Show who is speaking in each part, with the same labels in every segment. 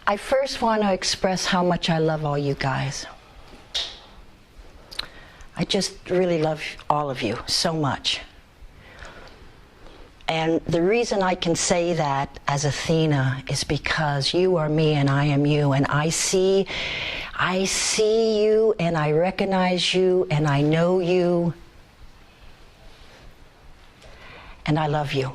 Speaker 1: I first want to express how much I love all you guys. I just really love all of you so much. And the reason I can say that as Athena is because you are me and I am you, and I see you and I recognize you and I know you and I love you.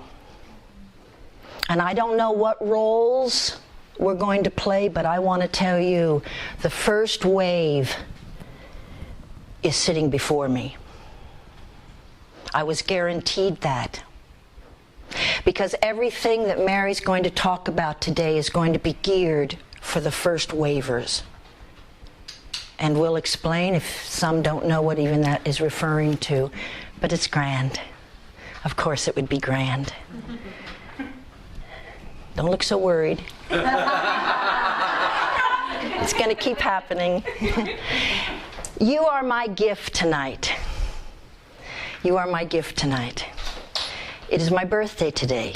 Speaker 1: And I don't know what roles we're going to play, but I want to tell you the first wave is sitting before me. I was guaranteed that. Because everything that Mary's going to talk about today is going to be geared for the first wavers. And we'll explain if some don't know what even that is referring to. But it's grand. Of course it would be grand. Don't look so worried. It's going to keep happening. You are my gift tonight. You are my gift tonight. It is my birthday today.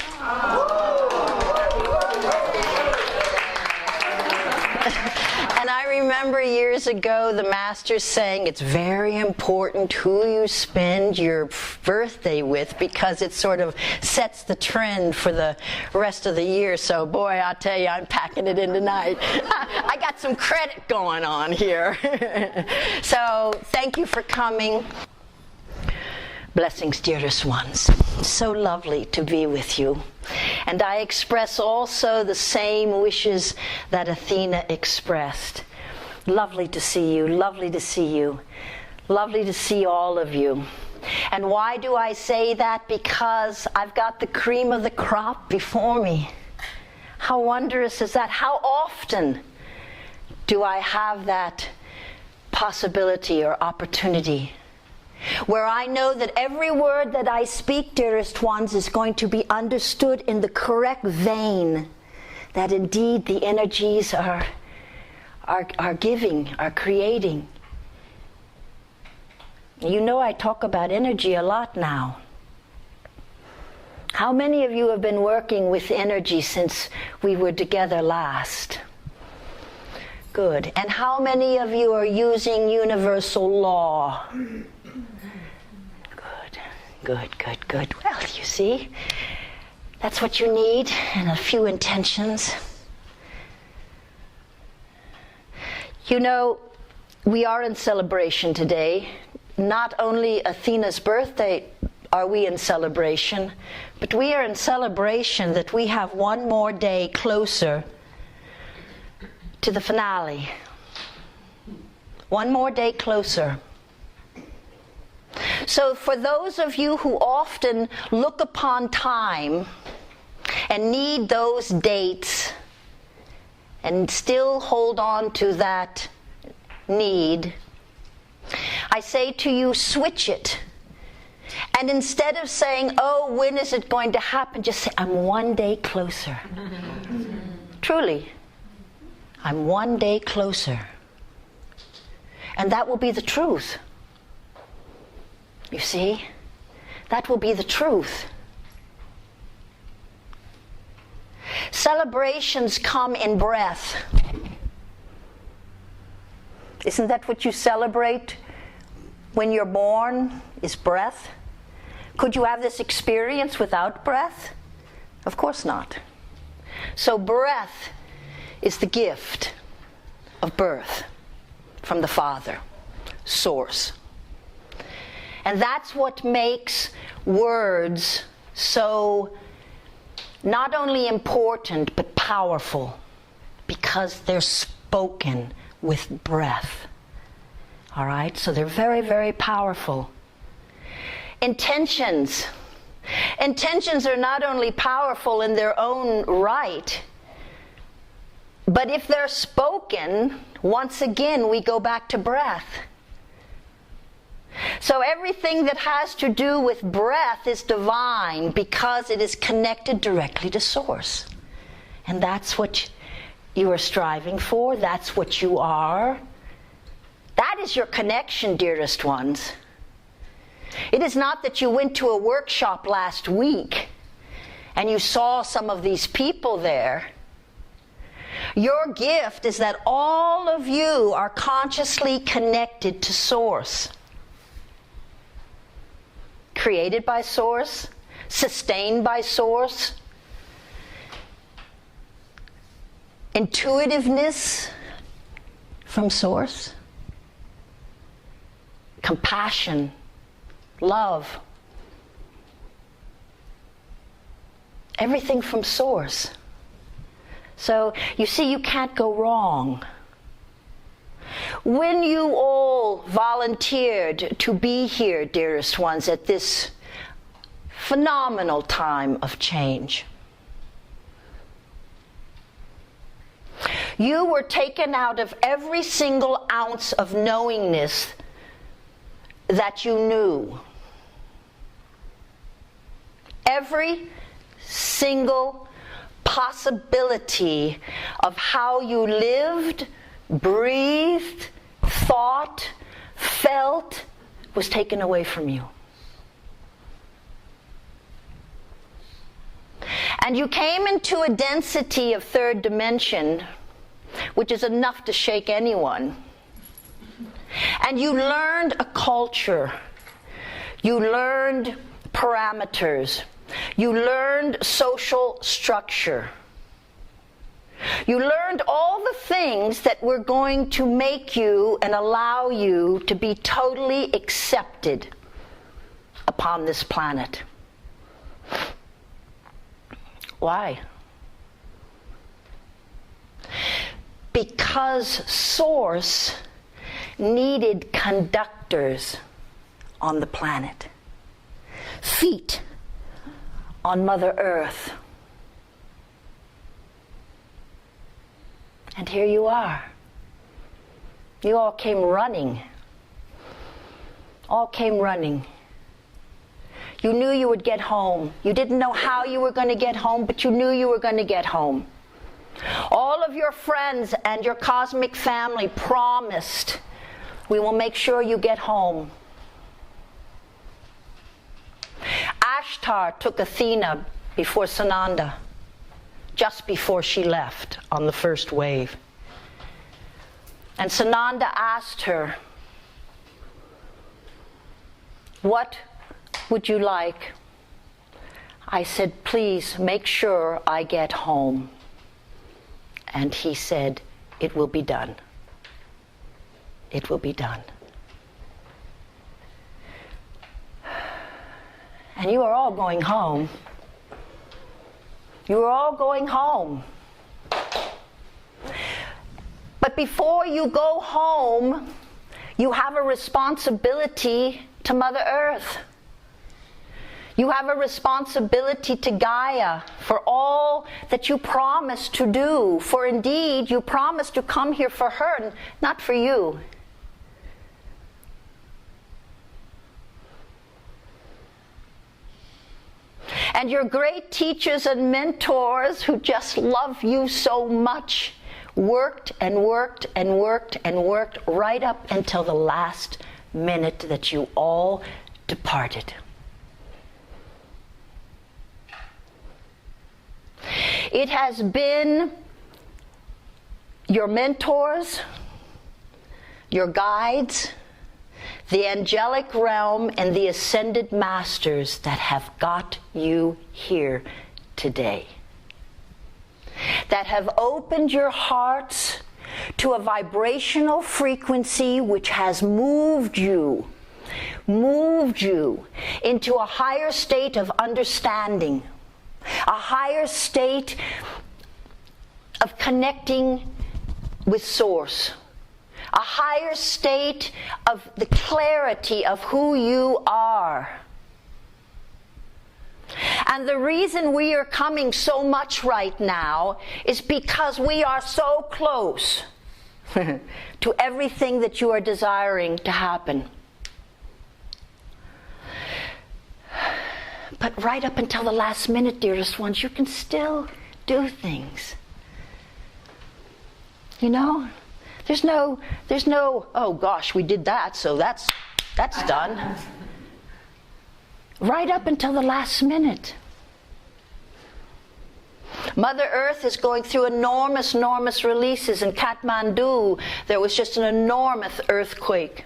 Speaker 1: And I remember years ago the master saying it's very important who you spend your birthday with because it sort of sets the trend for the rest of the year. So boy, I'll tell you, I'm packing it in tonight. I got some credit going on here. So thank you for coming. Blessings, dearest ones. So lovely to be with you. And I express also the same wishes that Athena expressed. Lovely to see you, lovely to see you, lovely to see all of you. And why do I say that? Because I've got the cream of the crop before me. How wondrous is that? How often do I have that possibility or opportunity where I know that every word that I speak, dearest ones, is going to be understood in the correct vein, that indeed the energies are giving, are creating. You know I talk about energy a lot now. How many of you have been working with energy since we were together last? Good. And how many of you are using universal law? Good. Well, you see, that's what you need, and a few intentions. You know, we are in celebration today. Not only Athena's birthday are we in celebration, but we are in celebration that we have one more day closer to the finale. One more day closer. So for those of you who often look upon time and need those dates and still hold on to that need, I say to you, switch it. And instead of saying, oh, when is it going to happen, just say, I'm one day closer. Truly, I'm one day closer. And that will be the truth. You see? That will be the truth. Celebrations come in breath. Isn't that what you celebrate when you're born, is breath? Could you have this experience without breath? Of course not. So breath is the gift of birth from the Father, source. And that's what makes words so not only important but powerful, because they're spoken with breath. All right? So they're very, very powerful. Intentions. Intentions are not only powerful in their own right, but if they're spoken, once again we go back to breath. So everything that has to do with breath is divine because it is connected directly to source. And that's what you are striving for. That's what you are. That is your connection, dearest ones. It is not that you went to a workshop last week and you saw some of these people there. Your gift is that all of you are consciously connected to Source. Created by Source, sustained by Source, intuitiveness from Source, compassion, love, everything from Source. So, you see, you can't go wrong. When you all volunteered to be here, dearest ones, at this phenomenal time of change, you were taken out of every single ounce of knowingness that you knew. Every single possibility of how you lived, breathed, thought, felt was taken away from you. And you came into a density of third dimension, which is enough to shake anyone. And you learned a culture. You learned parameters. You learned social structure. You learned all the things that were going to make you and allow you to be totally accepted upon this planet. Why? Because Source needed conductors on the planet. Feet on Mother Earth. And here you are. You all came running. All came running. You knew you would get home. You didn't know how you were going to get home, but you knew you were going to get home. All of your friends and your cosmic family promised, we will make sure you get home. Ashtar took Athena before Sananda, just before she left on the first wave. And Sananda asked her, "What would you like?" I said, "Please make sure I get home." And he said, "It will be done. It will be done." And you are all going home. You are all going home. But before you go home, you have a responsibility to Mother Earth. You have a responsibility to Gaia for all that you promised to do. For indeed, you promised to come here for her, not for you. And your great teachers and mentors who just love you so much worked and worked and worked and worked right up until the last minute that you all departed. It has been your mentors, your guides, the angelic realm, and the ascended masters that have got you here today. That have opened your hearts to a vibrational frequency which has moved you into a higher state of understanding, a higher state of connecting with Source, a higher state of the clarity of who you are. And the reason we are coming so much right now is because we are so close to everything that you are desiring to happen. But right up until the last minute, dearest ones, you can still do things. You know? There's no, oh gosh, we did that, so that's done. Right up until the last minute. Mother Earth is going through enormous releases. In Kathmandu, there was just an enormous earthquake.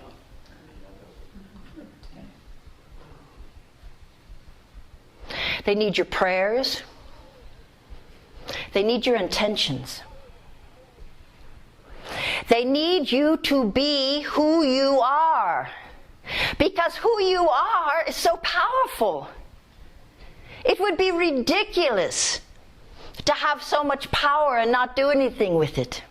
Speaker 1: They need your prayers. They need your intentions. They need you to be who you are. Because who you are is so powerful. It would be ridiculous to have so much power and not do anything with it.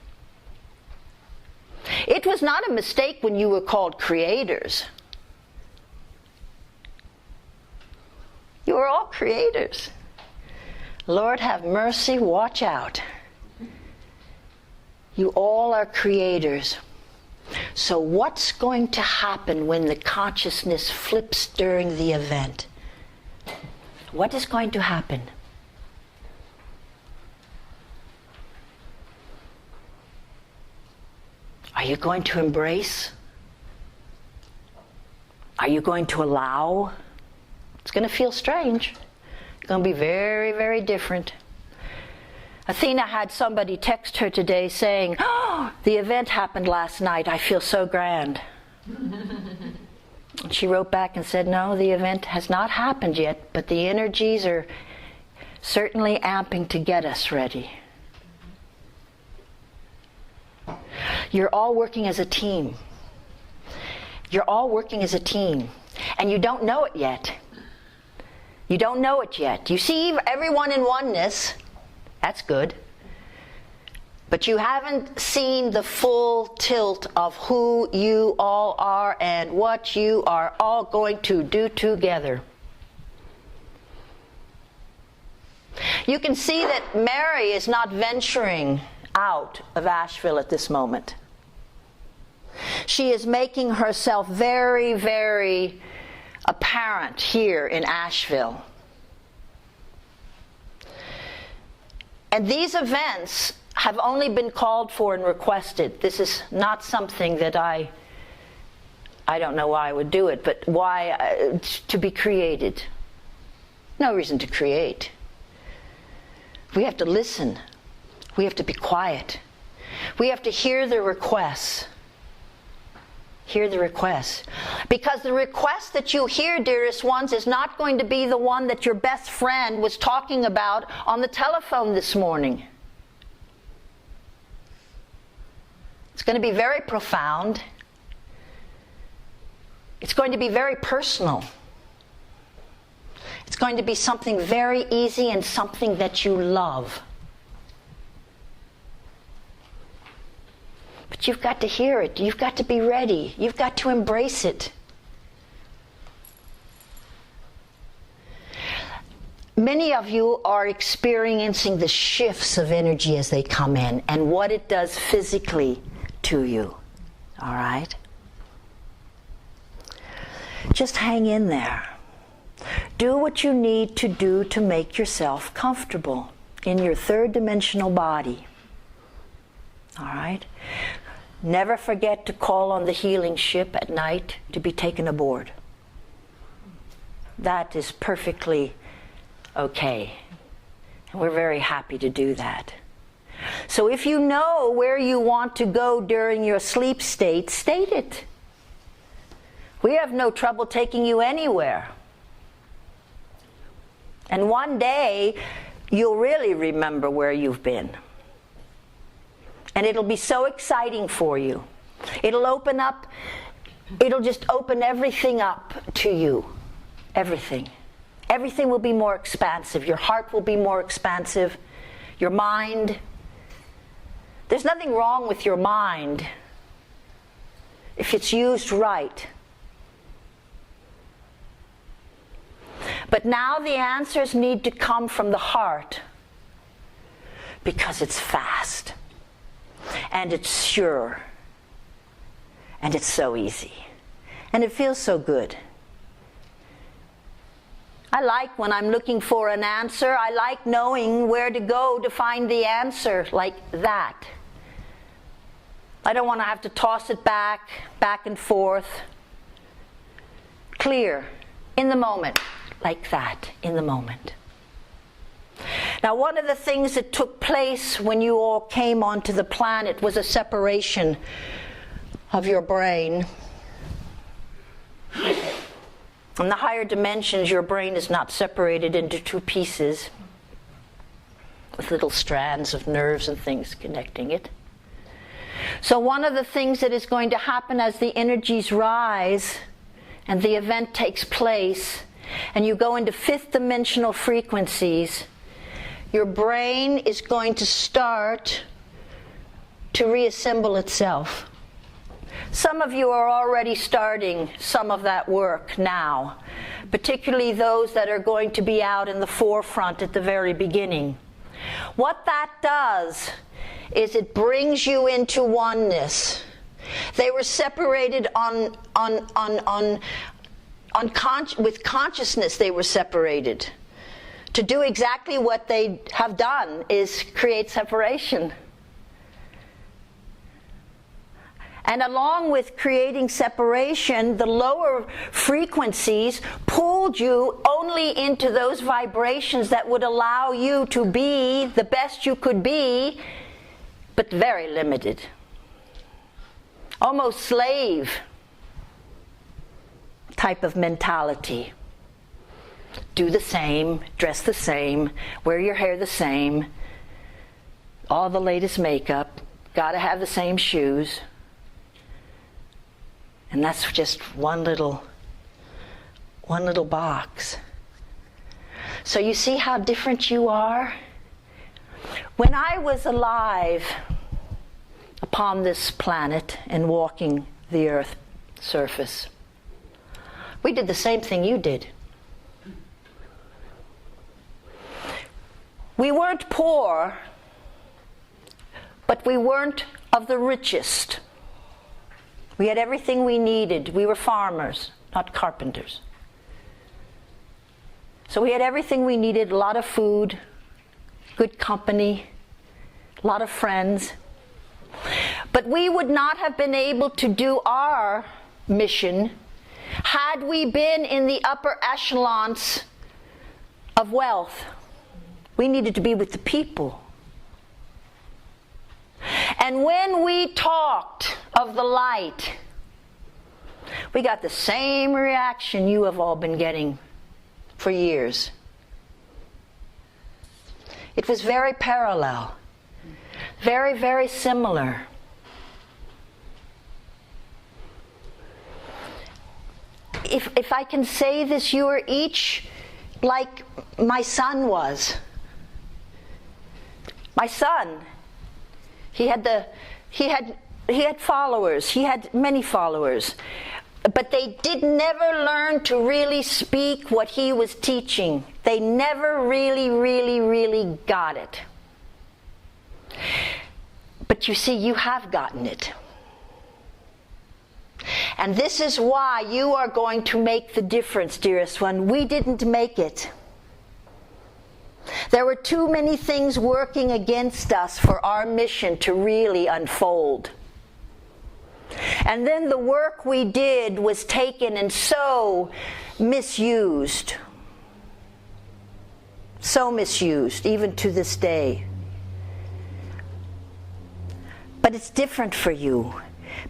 Speaker 1: It was not a mistake when you were called creators. You are all creators. Lord have mercy, watch out. You all are creators. So what's going to happen when the consciousness flips during the event? What is going to happen? Are you going to embrace? Are you going to allow? It's going to feel strange. It's going to be very, very different. Athena had somebody text her today saying, "Oh, the event happened last night. I feel so grand." And she wrote back and said, "No, the event has not happened yet, but the energies are certainly amping to get us ready." You're all working as a team. You're all working as a team. And you don't know it yet. You don't know it yet. You see everyone in oneness. That's good. But you haven't seen the full tilt of who you all are and what you are all going to do together. You can see that Mary is not venturing out of Asheville at this moment. She is making herself very, very apparent here in Asheville. And these events have only been called for and requested. This is not something that I don't know why I would do it, but why to be created. No reason to create. We have to listen. We have to be quiet. We have to hear the requests. Hear the requests. Because the request that you hear, dearest ones, is not going to be the one that your best friend was talking about on the telephone this morning. It's going to be very profound. It's going to be very personal. It's going to be something very easy and something that you love. But you've got to hear it. You've got to be ready. You've got to embrace it. Many of you are experiencing the shifts of energy as they come in and what it does physically to you. All right? Just hang in there. Do what you need to do to make yourself comfortable in your third dimensional body. All right? Never forget to call on the healing ship at night to be taken aboard. That is perfectly okay. And we're very happy to do that. So if you know where you want to go during your sleep state, state it. We have no trouble taking you anywhere. And one day, you'll really remember where you've been. And it'll be so exciting for you. It'll just open everything up to you. Everything. Everything will be more expansive. Your heart will be more expansive. Your mind. There's nothing wrong with your mind if it's used right. But now the answers need to come from the heart because it's fast. And it's sure. And it's so easy. And it feels so good. I like when I'm looking for an answer, I like knowing where to go to find the answer like that. I don't want to have to toss it back and forth. Clear, in the moment, like that, in the moment. Now, one of the things that took place when you all came onto the planet was a separation of your brain. In the higher dimensions, your brain is not separated into two pieces with little strands of nerves and things connecting it. So one of the things that is going to happen as the energies rise and the event takes place and you go into fifth dimensional frequencies, your brain is going to start to reassemble itself. Some of you are already starting some of that work now, particularly those that are going to be out in the forefront at the very beginning. What that does is it brings you into oneness. They were separated with consciousness. They were separated. To do exactly what they have done is create separation. And along with creating separation, the lower frequencies pulled you only into those vibrations that would allow you to be the best you could be, but very limited. Almost slave type of mentality. Do the same, dress the same, wear your hair the same, all the latest makeup, gotta have the same shoes. And that's just one little box. So you see how different you are? When I was alive upon this planet and walking the earth surface, we did the same thing you did. We weren't poor, but we weren't of the richest. We had everything we needed. We were farmers, not carpenters. So we had everything we needed, a lot of food, good company, a lot of friends. But we would not have been able to do our mission had we been in the upper echelons of wealth. We needed to be with the people. And when we talked of the light, we got the same reaction you have all been getting for years. It was very parallel, very, very similar. If I can say this, you are each like my son was. My son, he had followers. He had many followers, but they did never learn to really speak what he was teaching. They never really got it. But you see, you have gotten it. And this is why you are going to make the difference, dearest one. We didn't make it. There were too many things working against us for our mission to really unfold. And then the work we did was taken and so misused. So misused, even to this day. But it's different for you,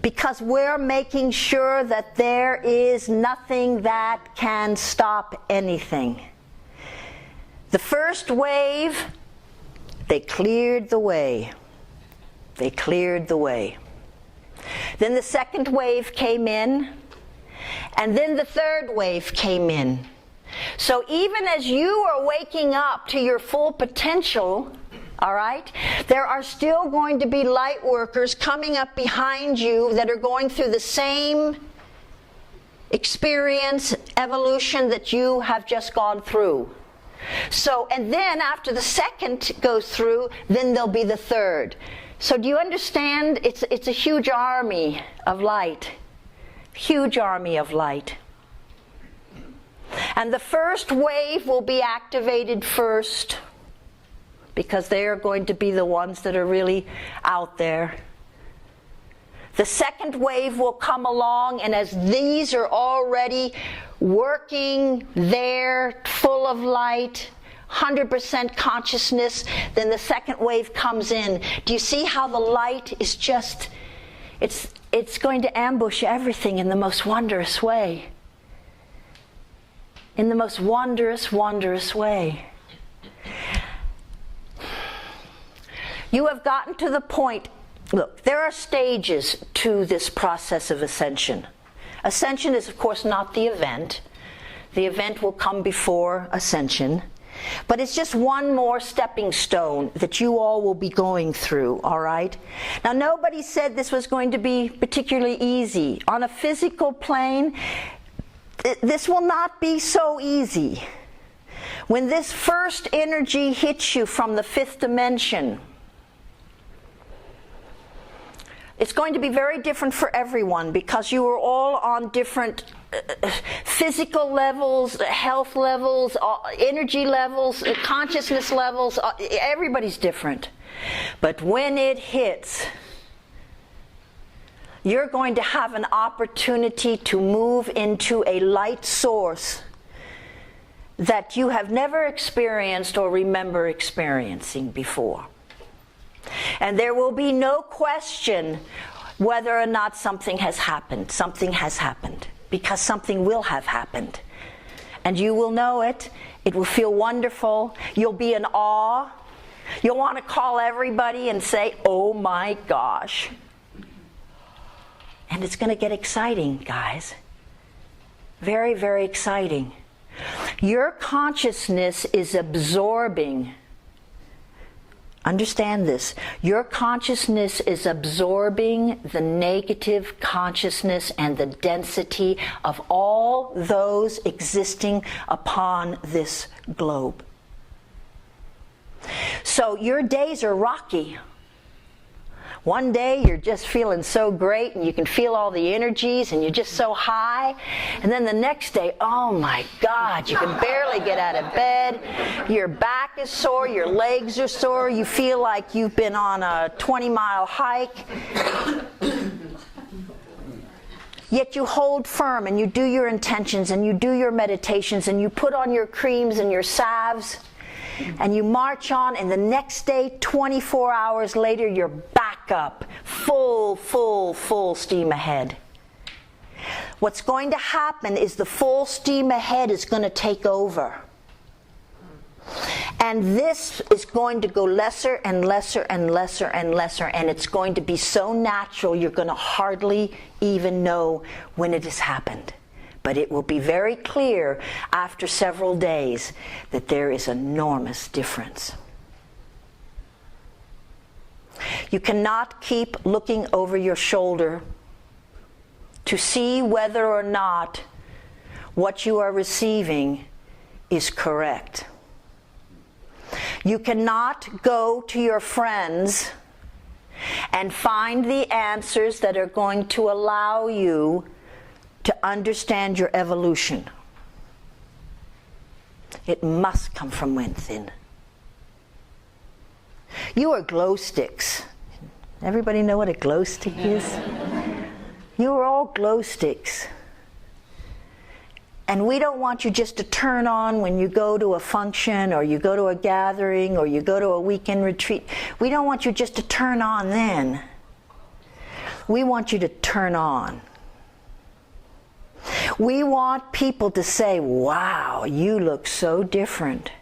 Speaker 1: because we're making sure that there is nothing that can stop anything. The first wave, they cleared the way. They cleared the way. Then the second wave came in, and then the third wave came in. So even as you are waking up to your full potential, all right, there are still going to be light workers coming up behind you that are going through the same experience, evolution that you have just gone through. So, and then after the second goes through, then there'll be the third. So do you understand? It's a huge army of light. Huge army of light. And the first wave will be activated first, because they are going to be the ones that are really out there. The second wave will come along, and as these are already working there, full of light, 100% consciousness, then the second wave comes in. Do you see how the light is just, it's going to ambush everything in the most wondrous way. In the most wondrous, wondrous way. You have gotten to the point, look, there are stages to this process of ascension. Ascension is, of course, not the event. The event will come before ascension. But it's just one more stepping stone that you all will be going through, all right? Now, nobody said this was going to be particularly easy. On a physical plane, this will not be so easy. When this first energy hits you from the fifth dimension, it's going to be very different for everyone because you are all on different physical levels, health levels, energy levels, consciousness levels. Everybody's different. But when it hits, you're going to have an opportunity to move into a light source that you have never experienced or remember experiencing before. And there will be no question whether or not something has happened. Something has happened, because something will have happened. And you will know it. It will feel wonderful. You'll be in awe. You'll want to call everybody and say, "Oh my gosh." And it's going to get exciting, guys. Very, very exciting. Your consciousness is absorbing. Understand this. Your consciousness is absorbing the negative consciousness and the density of all those existing upon this globe. So your days are rocky. One day you're just feeling so great and you can feel all the energies and you're just so high. And then the next day, oh my God, you can barely get out of bed. Your back is sore, your legs are sore, you feel like you've been on a 20-mile hike. Yet you hold firm and you do your intentions and you do your meditations and you put on your creams and your salves. And you march on, and the next day, 24 hours later, you're back up, full steam ahead. What's going to happen is the full steam ahead is going to take over. And this is going to go lesser and lesser and lesser and lesser, and it's going to be so natural you're going to hardly even know when it has happened. But it will be very clear after several days that there is enormous difference. You cannot keep looking over your shoulder to see whether or not what you are receiving is correct. You cannot go to your friends and find the answers that are going to allow you to understand your evolution. It must come from within. You are glow sticks. Everybody know what a glow stick is? You are all glow sticks. And we don't want you just to turn on when you go to a function or you go to a gathering or you go to a weekend retreat. We don't want you just to turn on then. We want you to turn on. We want people to say, "Wow, you look so different."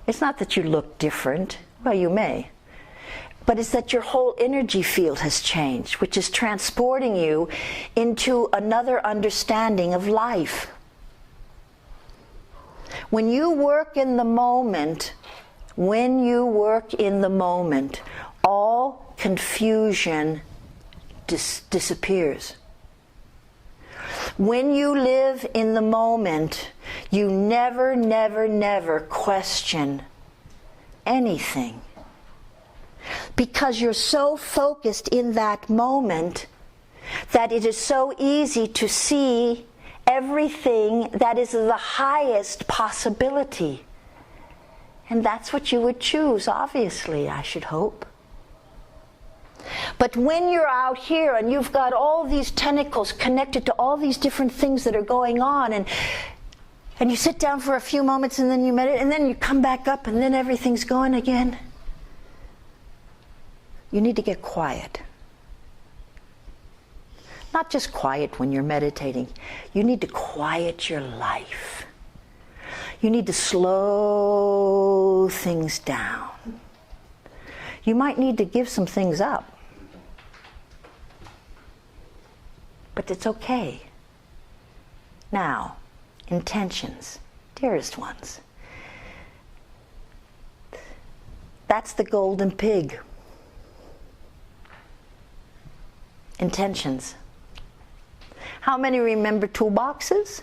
Speaker 1: It's not that you look different. Well, you may. But it's that your whole energy field has changed, which is transporting you into another understanding of life. When you work in the moment, all confusion disappears. When you live in the moment, you never question anything. Because you're so focused in that moment that it is so easy to see everything that is the highest possibility. And that's what you would choose, obviously, I should hope. But when you're out here and you've got all these tentacles connected to all these different things that are going on, and And you sit down for a few moments and then you meditate, and then you come back up and then everything's going again. You need to get quiet. Not just quiet when you're meditating. You need to quiet your life. You need to slow things down. You might need to give some things up. But it's okay. Now, intentions, dearest ones. That's the golden pig. Intentions. How many remember toolboxes?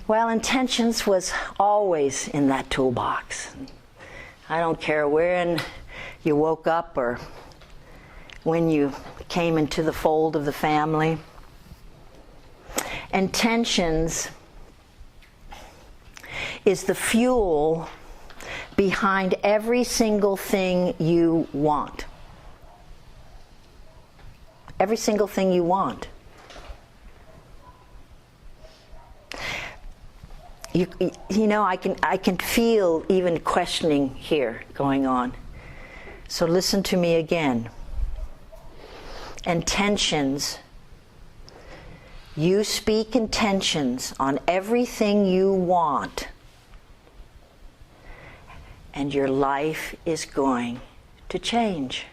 Speaker 1: Well, intentions was always in that toolbox. I don't care when you woke up or when you came into the fold of the family. Intentions is the fuel behind every single thing you want. Every single thing you want. You know, I can feel even questioning here going on. So listen to me again. Intentions. You speak intentions on everything you want, and your life is going to change.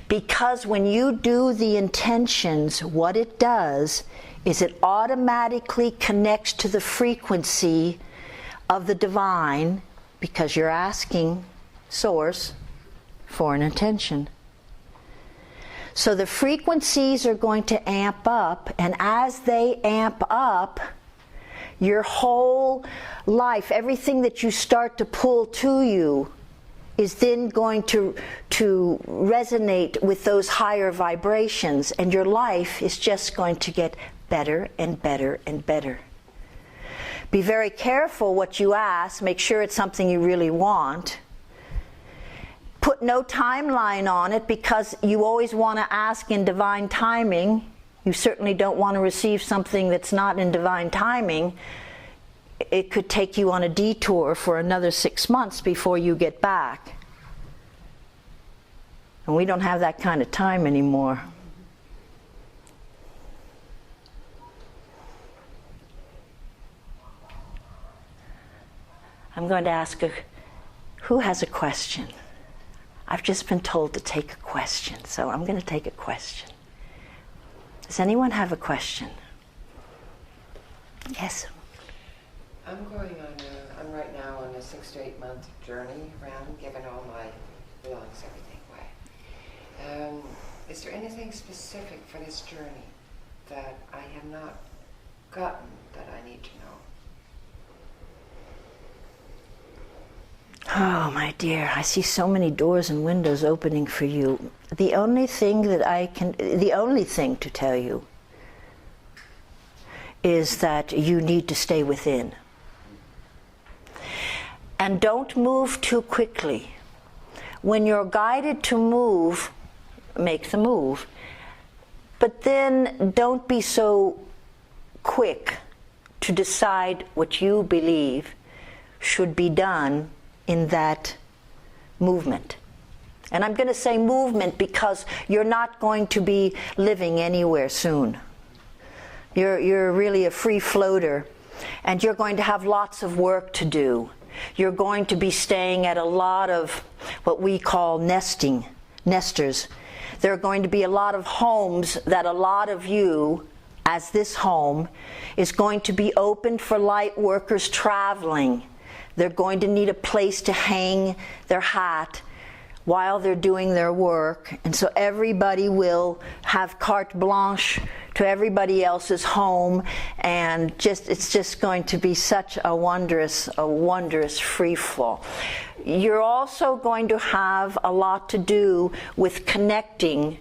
Speaker 1: Because when you do the intentions, what it does is it automatically connects to the frequency of the divine, because you're asking Source for an intention. So the frequencies are going to amp up, and as they amp up, your whole life, everything that you start to pull to you, is then going to resonate with those higher vibrations, and your life is just going to get better and better and better. Be very careful what you ask. Make sure it's something you really want. Put no timeline on it, because you always want to ask in divine timing. You certainly don't want to receive something that's not in divine timing. It could take you on a detour for another 6 months before you get back. And we don't have that kind of time anymore. I'm going to ask who has a question? I've just been told to take a question, so I'm going to take a question. Does anyone have a question? Yes?
Speaker 2: I'm right now on a 6 to 8 month journey around giving all my belongings, everything away. Is there anything specific for this journey that I have not gotten that I need to know?
Speaker 1: Oh, my dear, I see so many doors and windows opening for you. The only thing to tell you is that you need to stay within. And don't move too quickly. When you're guided to move, make the move. But then don't be so quick to decide what you believe should be done in that movement. And I'm going to say movement because you're not going to be living anywhere soon. You're really a free floater, and you're going to have lots of work to do. You're going to be staying at a lot of what we call nesters. There are going to be a lot of homes that a lot of you, as this home, is going to be opened for light workers traveling. They're going to need a place to hang their hat while they're doing their work. And so everybody will have carte blanche to everybody else's home, and it's just going to be such a wondrous free fall. You're also going to have a lot to do with connecting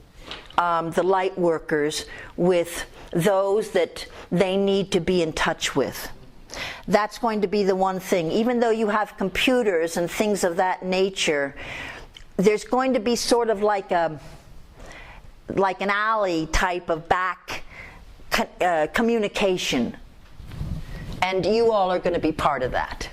Speaker 1: the light workers with those that they need to be in touch with. That's going to be the one thing. Even though you have computers and things of that nature, there's going to be sort of like an alley type of back communication. And you all are going to be part of that.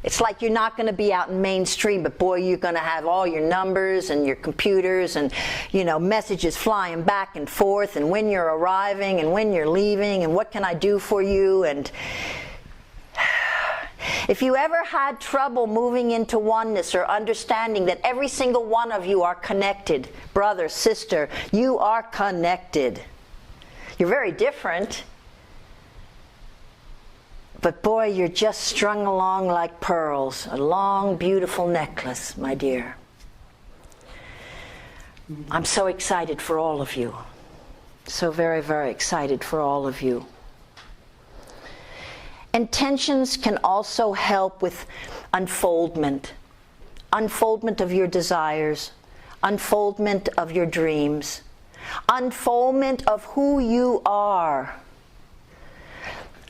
Speaker 1: It's like you're not going to be out in mainstream, but boy, you're going to have all your numbers and your computers and, messages flying back and forth, and when you're arriving and when you're leaving and what can I do for you. And if you ever had trouble moving into oneness or understanding that every single one of you are connected, brother, sister, you are connected. You're very different. But boy, you're just strung along like pearls, a long, beautiful necklace, my dear. I'm so excited for all of you. So very, very excited for all of you. Intentions can also help with unfoldment. Unfoldment of your desires. Unfoldment of your dreams. Unfoldment of who you are.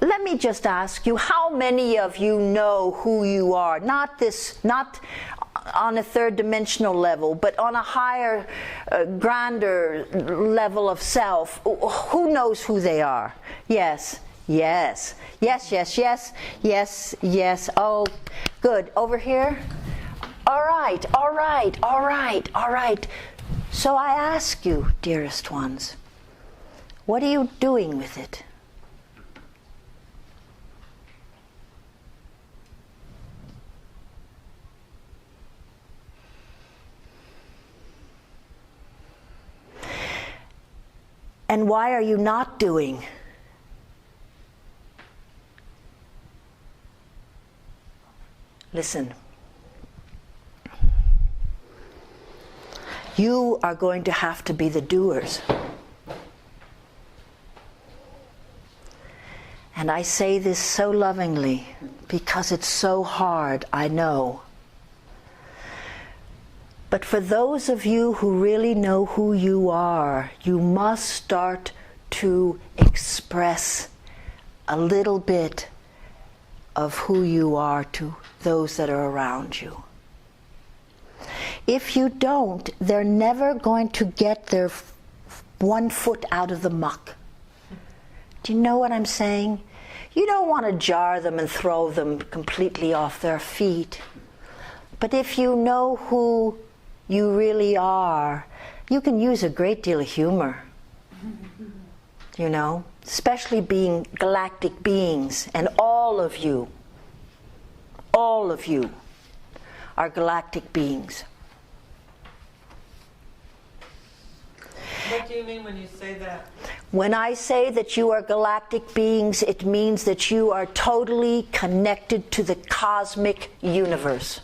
Speaker 1: Let me just ask you, how many of you know who you are? Not on a third dimensional level, but on a higher, grander level of self. Who knows who they are? Yes, yes, yes, yes, yes, yes, yes. Oh, good. Over here? All right, all right, all right, all right. So I ask you, dearest ones, what are you doing with it? And why are you not doing? Listen. You are going to have to be the doers. And I say this so lovingly because it's so hard, I know. But for those of you who really know who you are, you must start to express a little bit of who you are to those that are around you. If you don't, they're never going to get their 1 foot out of the muck. Do you know what I'm saying? You don't want to jar them and throw them completely off their feet. But if you know who you really are, you can use a great deal of humor, especially being galactic beings, and all of you are galactic beings.
Speaker 3: What do you mean when you say that?
Speaker 1: When I say that you are galactic beings, it means that you are totally connected to the cosmic universe,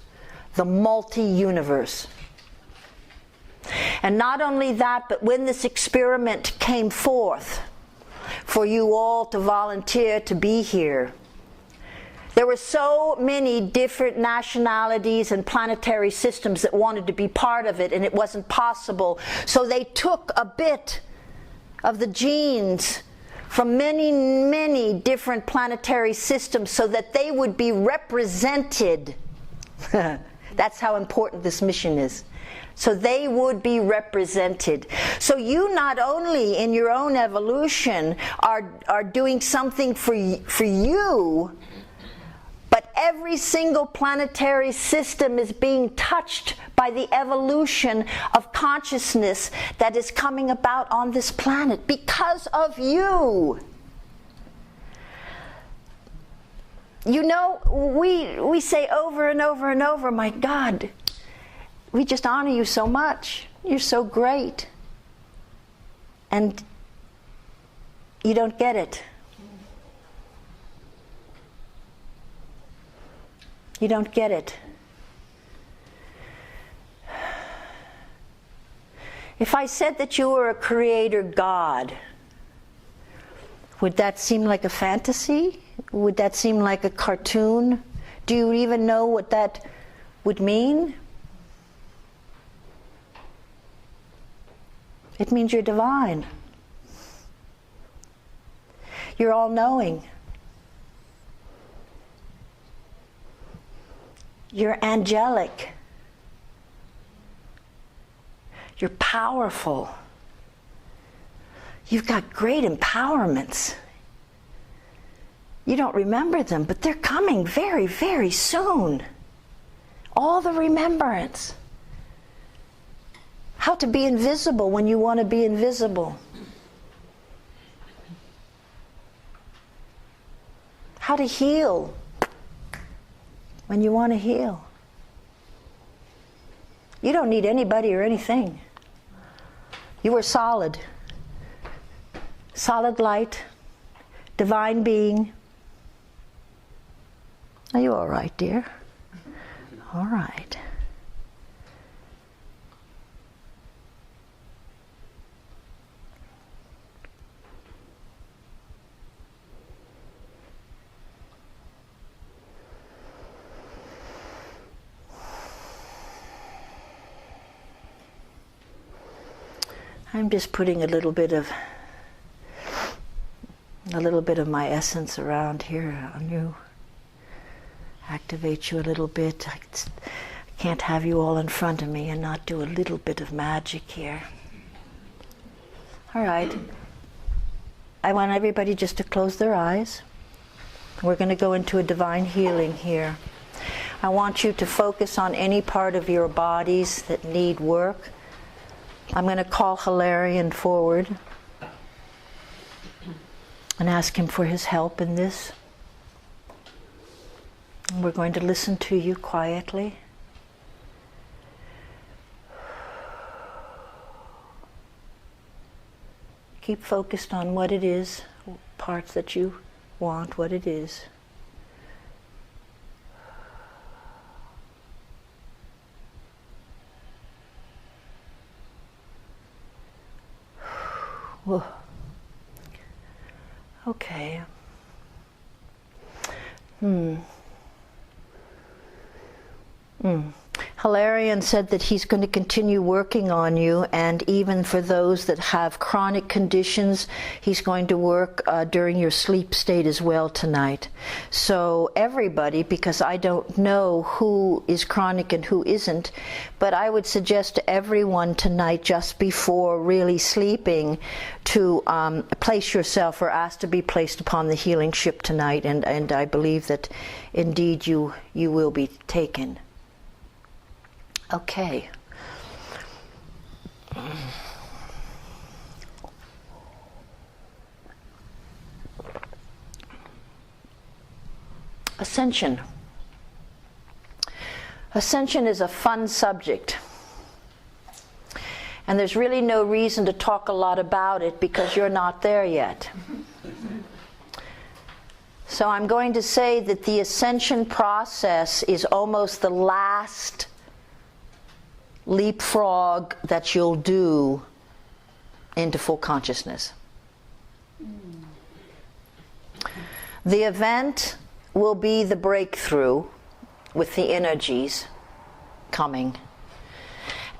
Speaker 1: the multi-universe. And not only that, but when this experiment came forth for you all to volunteer to be here, there were so many different nationalities and planetary systems that wanted to be part of it, and it wasn't possible. So they took a bit of the genes from many, many different planetary systems so that they would be represented. That's how important this mission is. So they would be represented. So you not only in your own evolution are doing something for you, but every single planetary system is being touched by the evolution of consciousness that is coming about on this planet because of you. We say over and over and over, my God, we just honor you so much. You're so great. And you don't get it. You don't get it. If I said that you were a creator God, would that seem like a fantasy? Would that seem like a cartoon? Do you even know what that would mean? It means you're divine. You're all-knowing. You're angelic. You're powerful. You've got great empowerments. You don't remember them, but they're coming very, very soon. All the remembrance. How to be invisible when you want to be invisible. How to heal when you want to heal. You don't need anybody or anything. You are solid. Solid light. Divine being. Are you all right, dear? All right. I'm just putting a little bit of my essence around here on you. Activate you a little bit. I can't have you all in front of me and not do a little bit of magic here. All right. I want everybody just to close their eyes. We're going to go into a divine healing here. I want you to focus on any part of your bodies that need work. I'm going to call Hilarion forward and ask him for his help in this. And we're going to listen to you quietly. Keep focused on what it is, parts that you want, what it is. Whoa. Okay. Hilarion said that he's going to continue working on you, and even for those that have chronic conditions, he's going to work during your sleep state as well tonight. So everybody, because I don't know who is chronic and who isn't, but I would suggest to everyone tonight, just before really sleeping, to place yourself or ask to be placed upon the healing ship tonight, and I believe that indeed you will be taken. Okay. Ascension. Ascension is a fun subject. And there's really no reason to talk a lot about it because you're not there yet. So I'm going to say that the ascension process is almost the last leapfrog that you'll do into full consciousness. The event will be the breakthrough with the energies coming.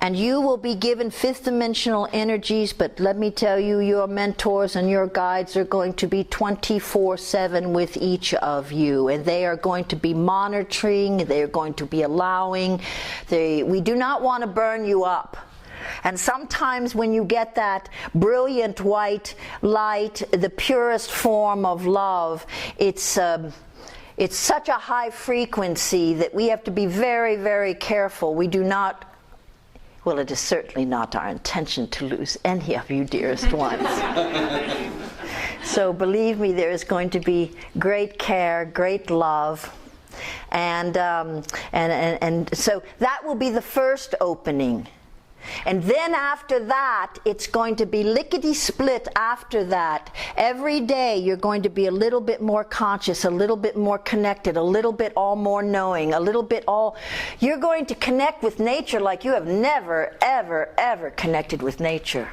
Speaker 1: And you will be given fifth dimensional energies, but let me tell you, your mentors and your guides are going to be 24/7 with each of you. And they are going to be monitoring, they are going to be allowing. We do not want to burn you up. And sometimes when you get that brilliant white light, the purest form of love, it's such a high frequency that we have to be very, very careful. We do not. Well, it is certainly not our intention to lose any of you dearest ones. So believe me, there is going to be great care, great love. And so that will be the first opening. And then after that, it's going to be lickety-split after that. Every day you're going to be a little bit more conscious, a little bit more connected, a little bit all more knowing, a little bit all... You're going to connect with nature like you have never, ever, ever connected with nature.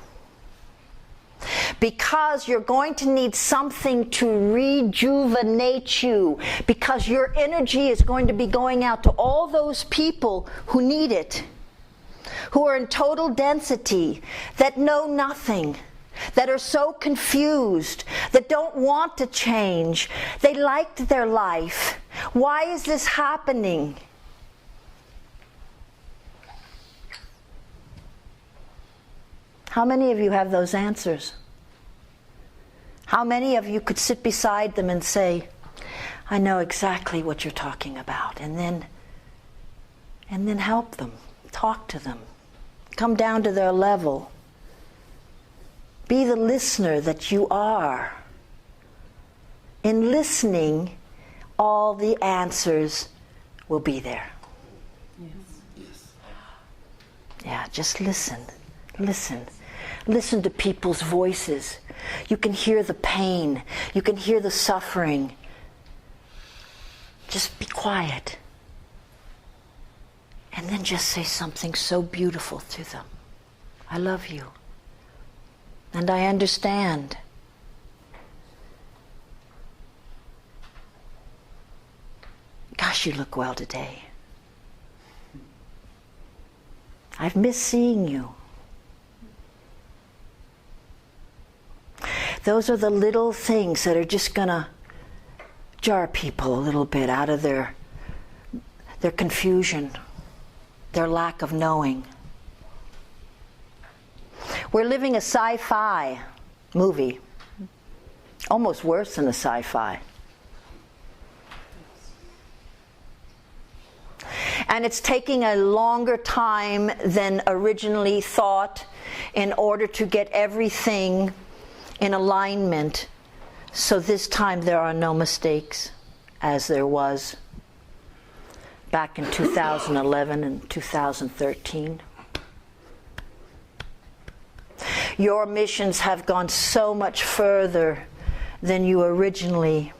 Speaker 1: Because you're going to need something to rejuvenate you. Because your energy is going to be going out to all those people who need it. Who are in total density, that know nothing, that are so confused, that don't want to change. They liked their life. Why is this happening? How many of you have those answers? How many of you could sit beside them and say, I know exactly what you're talking about, and then help them, talk to them, come down to their level. Be the listener that you are. In listening, all the answers will be there.
Speaker 3: Yes.
Speaker 1: Yeah, just listen. Listen. Listen to people's voices. You can hear the pain. You can hear the suffering. Just be quiet. And then just say something so beautiful to them. I love you. And I understand. Gosh, you look well today. I've missed seeing you. Those are the little things that are just going to jar people a little bit out of their confusion, their lack of knowing. We're living a sci-fi movie, almost worse than a sci-fi. And it's taking a longer time than originally thought in order to get everything in alignment. So this time there are no mistakes, as there was back in 2011 and 2013. Your missions have gone so much further than you originally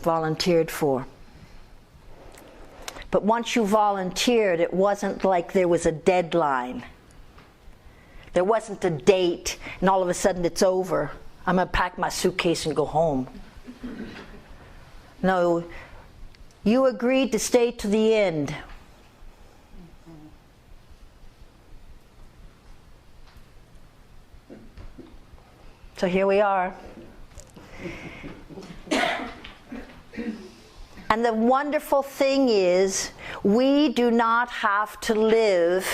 Speaker 1: volunteered for. But once you volunteered, it wasn't like there was a deadline. There wasn't a date, and all of a sudden it's over. I'm going to pack my suitcase and go home. No, you agreed to stay to the end. So here we are. And the wonderful thing is, we do not have to live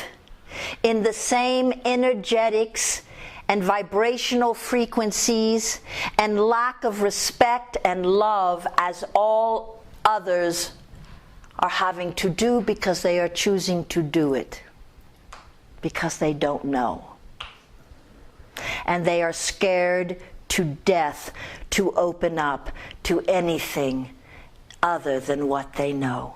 Speaker 1: in the same energetics and vibrational frequencies and lack of respect and love as all others are having to do, because they are choosing to do it, because they don't know. And they are scared to death to open up to anything other than what they know.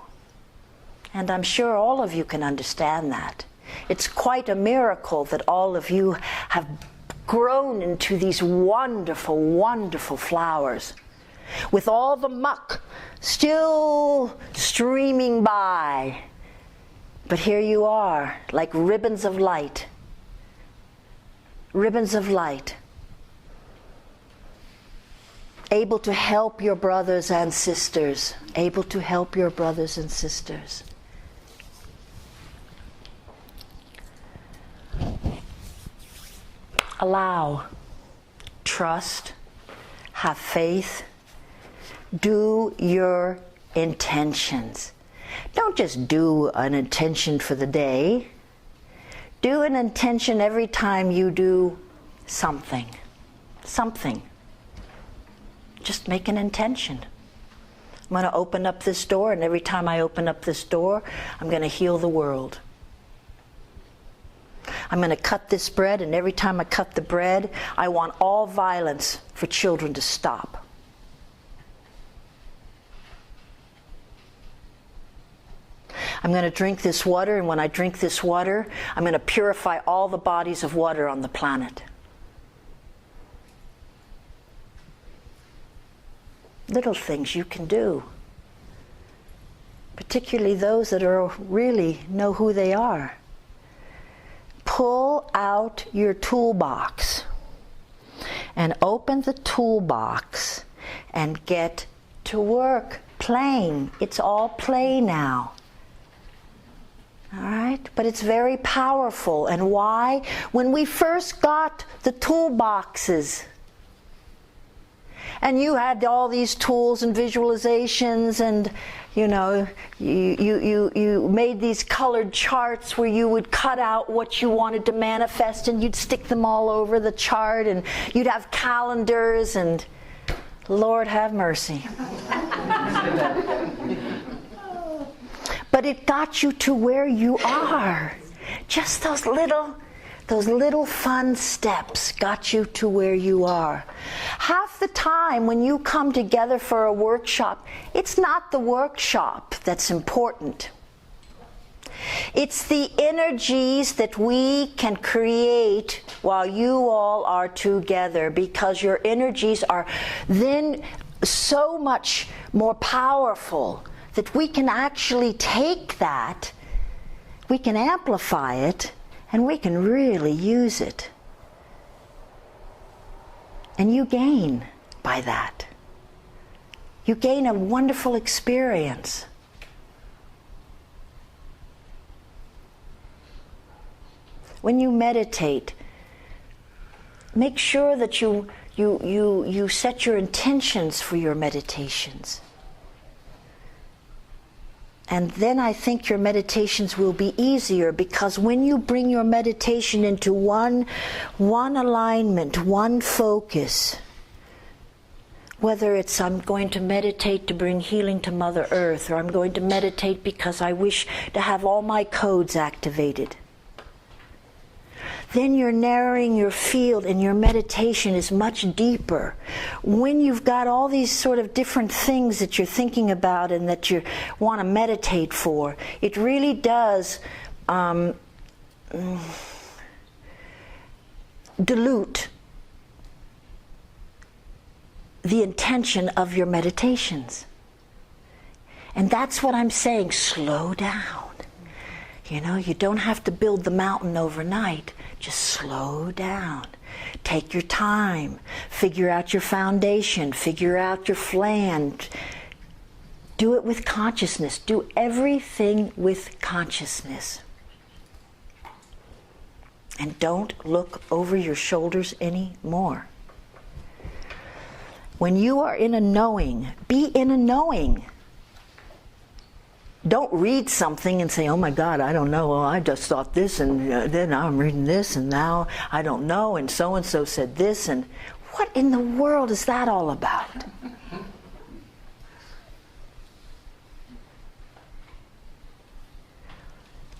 Speaker 1: And I'm sure all of you can understand that. It's quite a miracle that all of you have grown into these wonderful, wonderful flowers, with all the muck still streaming by. But here you are, like ribbons of light. Ribbons of light. Able to help your brothers and sisters. Able to help your brothers and sisters. Allow. Trust. Have faith. Do your intentions. Don't just do an intention for the day. Do an intention every time you do something. Something. Just make an intention. I'm going to open up this door, and every time I open up this door, I'm going to heal the world. I'm going to cut this bread, and every time I cut the bread, I want all violence for children to stop. I'm going to drink this water, and when I drink this water, I'm going to purify all the bodies of water on the planet. Little things you can do, particularly those that are really know who they are. Pull out your toolbox and open the toolbox and get to work playing. It's all play now. All right? But it's very powerful. And why? When we first got the toolboxes And you had all these tools and visualizations, and you made these colored charts where you would cut out what you wanted to manifest, and you'd stick them all over the chart, and you'd have calendars, and Lord have mercy. But it got you to where you are. Just those little fun steps got you to where you are. Half the time when you come together for a workshop, it's not the workshop that's important. It's the energies that we can create while you all are together, because your energies are then so much more powerful that we can actually take that, we can amplify it, and we can really use it. And you gain by that. You gain a wonderful experience. When you meditate, make sure that you set your intentions for your meditations. And then I think your meditations will be easier, because when you bring your meditation into one alignment, one focus, whether it's I'm going to meditate to bring healing to Mother Earth, or I'm going to meditate because I wish to have all my codes activated, then you're narrowing your field and your meditation is much deeper. When you've got all these sort of different things that you're thinking about and that you want to meditate for, it really does dilute the intention of your meditations. And that's what I'm saying, slow down. You don't have to build the mountain overnight. Just slow down. Take your time. Figure out your foundation. Figure out your plan. Do it with consciousness. Do everything with consciousness. And don't look over your shoulders anymore. When you are in a knowing, be in a knowing. Don't read something and say, oh my God, I don't know, well, I just thought this, and then now I'm reading this, and now I don't know, and so said this, and what in the world is that all about?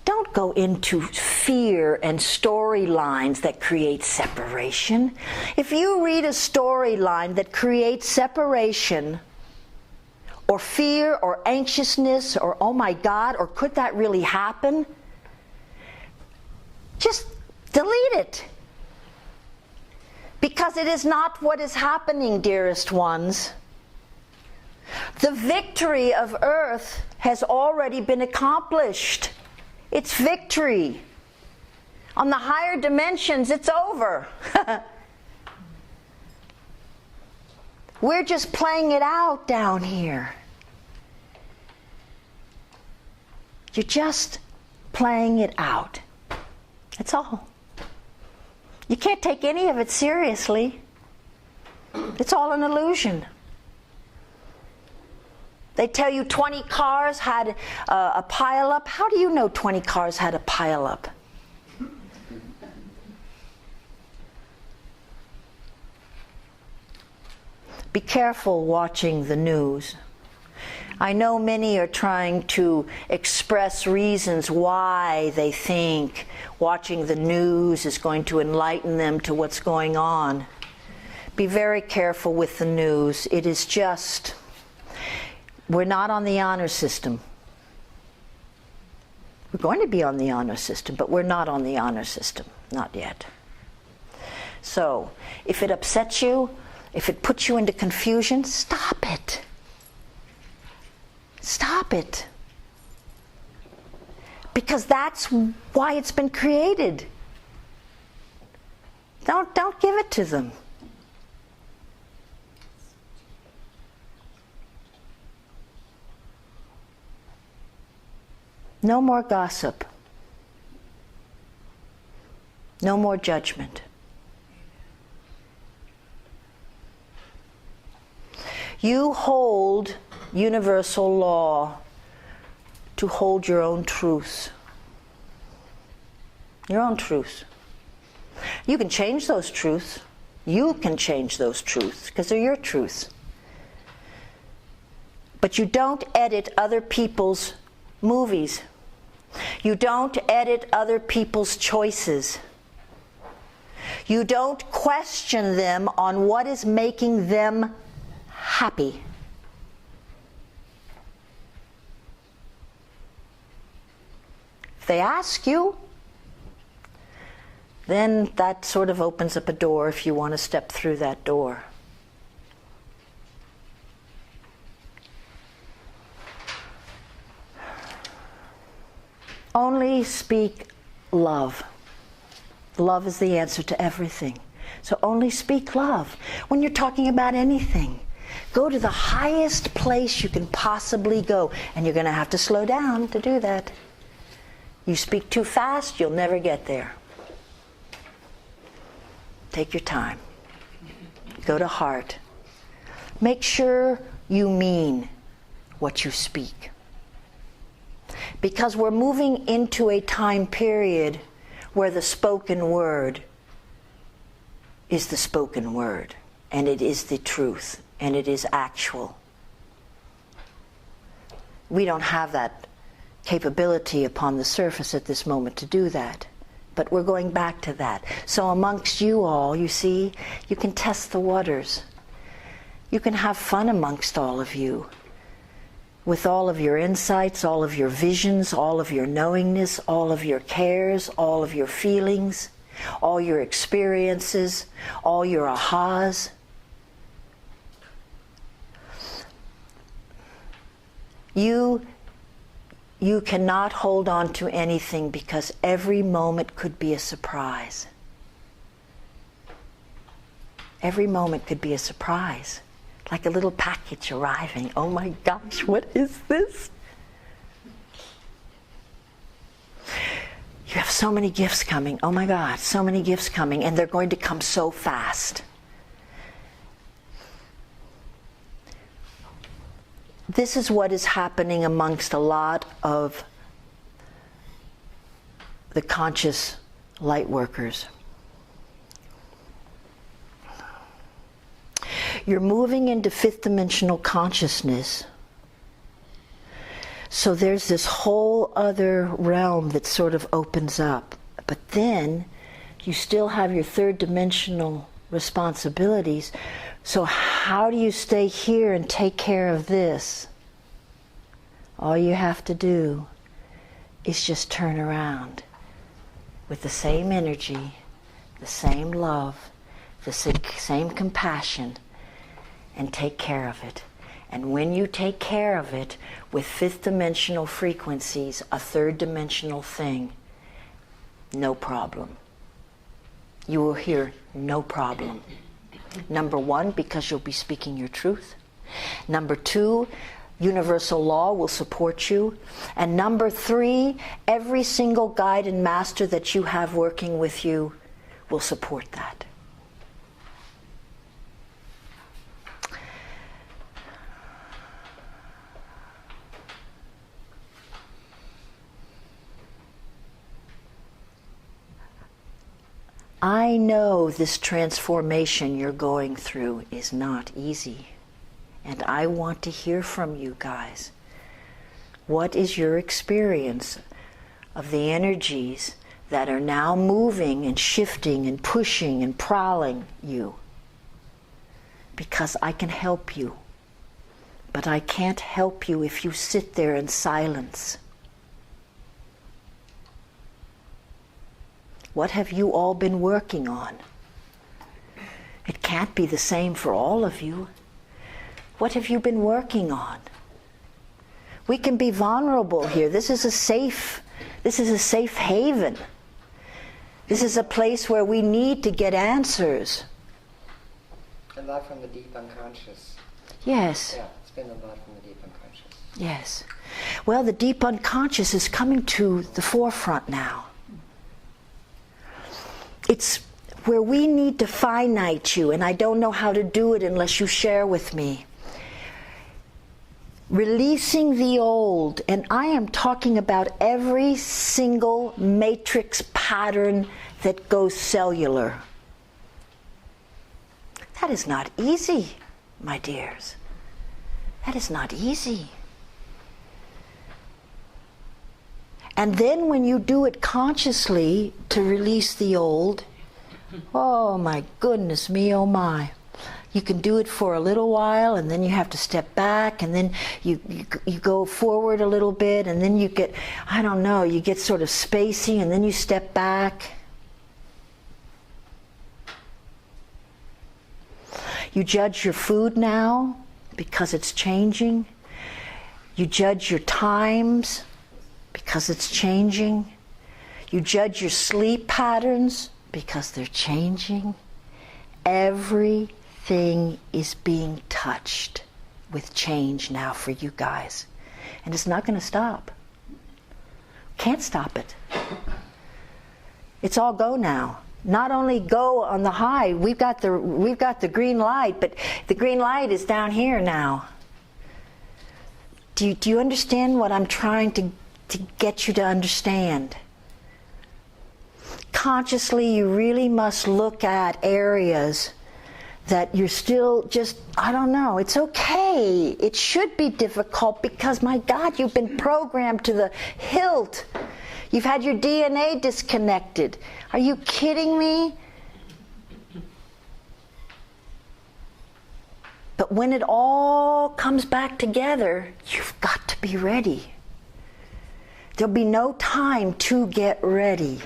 Speaker 1: Don't go into fear and storylines that create separation. If you read a storyline that creates separation, or fear, or anxiousness, or oh my God, or could that really happen? Just delete it. Because it is not what is happening, dearest ones. The victory of Earth has already been accomplished. It's victory. On the higher dimensions, it's over. We're just playing it out down here. You're just playing it out. That's all. You can't take any of it seriously. It's all an illusion. They tell you 20 cars had a pile-up. How do you know 20 cars had a pile-up? Be careful watching the news. I know many are trying to express reasons why they think watching the news is going to enlighten them to what's going on. Be very careful with the news. It is just, we're not on the honor system. We're going to be on the honor system, but we're not on the honor system. Not yet. So, if it upsets you, if it puts you into confusion, stop it. Stop it. Because that's why it's been created. Don't give it to them. No more gossip. No more judgment. You hold universal law to hold your own truths. Your own truths. You can change those truths. You can change those truths because they're your truths. But you don't edit other people's movies. You don't edit other people's choices. You don't question them on what is making them happy. If they ask you, then that sort of opens up a door if you want to step through that door. Only speak love. Love is the answer to everything. So only speak love. When you're talking about anything, go to the highest place you can possibly go. And you're going to have to slow down to do that. You speak too fast, you'll never get there. Take your time. Go to heart. Make sure you mean what you speak. Because we're moving into a time period where the spoken word is the spoken word, and it is the truth, and it is actual. We don't have that capability upon the surface at this moment to do that, but we're going back to that. So amongst you all, you see, you can test the waters. You can have fun amongst all of you, with all of your insights, all of your visions, all of your knowingness, all of your cares, all of your feelings, all your experiences, all your ahas. You cannot hold on to anything because every moment could be a surprise. Every moment could be a surprise. Like a little package arriving. Oh my gosh, what is this? You have so many gifts coming. Oh my God, so many gifts coming, and they're going to come so fast. This is what is happening amongst a lot of the conscious light workers. You're moving into fifth dimensional consciousness. So there's this whole other realm that sort of opens up. But then you still have your third dimensional responsibilities. So how do you stay here and take care of this? All you have to do is just turn around with the same energy, the same love, the same compassion, and take care of it. And when you take care of it with fifth dimensional frequencies, a third dimensional thing, no problem. You will hear no problem. Number one, because you'll be speaking your truth. Number two, universal law will support you. And number three, every single guide and master that you have working with you will support that. I know this transformation you're going through is not easy, and I want to hear from you guys. What is your experience of the energies that are now moving and shifting and pushing and prowling you? Because I can help you, but I can't help you if you sit there in silence. What have you all been working on? It can't be the same for all of you. What have you been working on? We can be vulnerable here. This is a safe haven. This is a place where we need to get answers.
Speaker 2: A lot from the deep unconscious.
Speaker 1: Yes.
Speaker 2: Yeah, it's been a lot from the deep unconscious.
Speaker 1: Yes. Well, the deep unconscious is coming to the forefront now. It's where we need to finite you, and I don't know how to do it unless you share with me. Releasing the old, and I am talking about every single matrix pattern that goes cellular. That is not easy, my dears. That is not easy. And then when you do it consciously to release the old, oh my goodness me, oh my. You can do it for a little while, and then you have to step back, and then you go forward a little bit, and then you get, I don't know, you get sort of spacey, and then you step back. You judge your food now because it's changing. You judge your times because it's changing. You judge your sleep patterns because they're changing. Everything is being touched with change now for you guys. And it's not going to stop. Can't stop it. It's all go now. Not only go on the high, we've got the green light, but the green light is down here now. Do you understand what I'm trying to get you to understand? Consciously, you really must look at areas that you're still just, I don't know, it's okay. It should be difficult because, my God, you've been programmed to the hilt. You've had your DNA disconnected. Are you kidding me? But when it all comes back together, you've got to be ready. There'll be no time to get ready.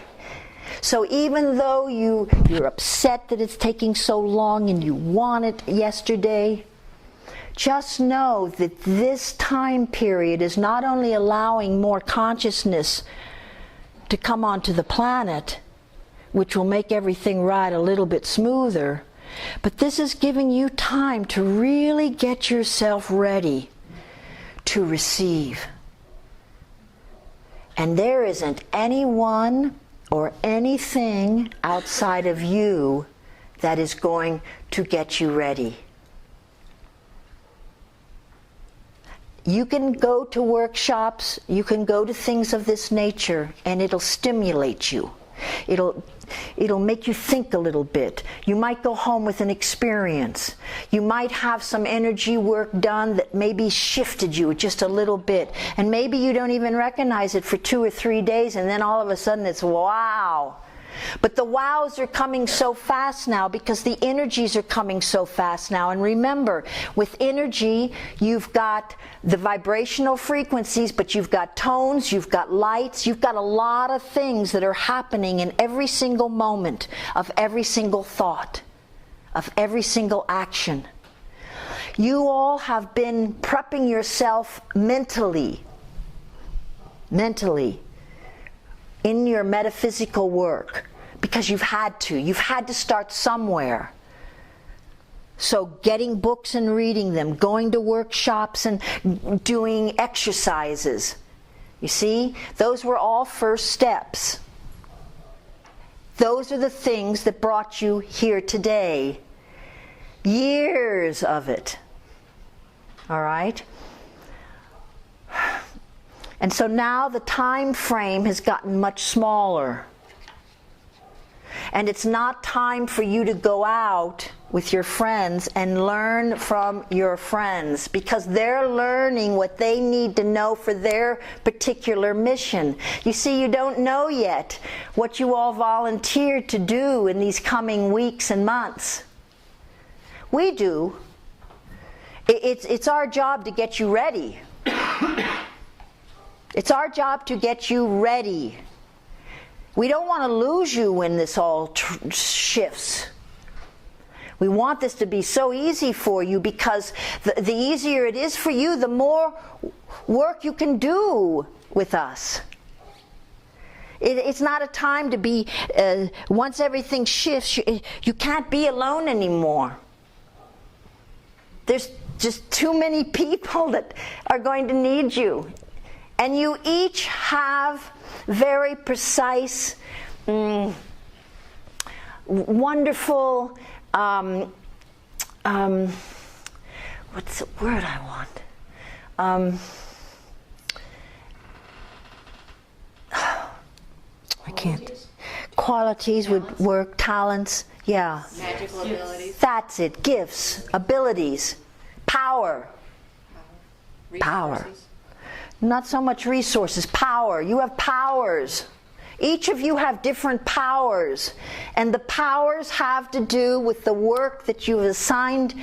Speaker 1: So even though you're upset that it's taking so long and you want it yesterday, just know that this time period is not only allowing more consciousness to come onto the planet, which will make everything ride a little bit smoother, but this is giving you time to really get yourself ready to receive. And there isn't anyone or anything outside of you that is going to get you ready. You can go to workshops, you can go to things of this nature, and it'll stimulate you. It'll make you think a little bit. You might go home with an experience. You might have some energy work done that maybe shifted you just a little bit. And maybe you don't even recognize it for 2 or 3 days, and then all of a sudden it's wow. But the wows are coming so fast now because the energies are coming so fast now. And remember, with energy, you've got the vibrational frequencies, but you've got tones, you've got lights, you've got a lot of things that are happening in every single moment of every single thought, of every single action. You all have been prepping yourself mentally, in your metaphysical work, because you've had to start somewhere. So getting books and reading them, going to workshops and doing exercises. You see, those were all first steps. Those are the things that brought you here today. Years of it. All right? And so now the time frame has gotten much smaller. And it's not time for you to go out with your friends and learn from your friends, because they're learning what they need to know for their particular mission. You see, you don't know yet what you all volunteered to do in these coming weeks and months. We do. It's our job to get you ready. It's our job to get you ready. We don't want to lose you when this all shifts. We want this to be so easy for you, because the easier it is for you, the more work you can do with us. It's not a time to be, once everything shifts, you can't be alone anymore. There's just too many people that are going to need you. And you each have very precise, wonderful, what's the word I want? I can't. Qualities would work, talents, yeah.
Speaker 4: Magical abilities.
Speaker 1: That's it, gifts, abilities, power. Power.
Speaker 4: Resources.
Speaker 1: Not so much resources, power. You have powers. Each of you have different powers. And the powers have to do with the work that you've assigned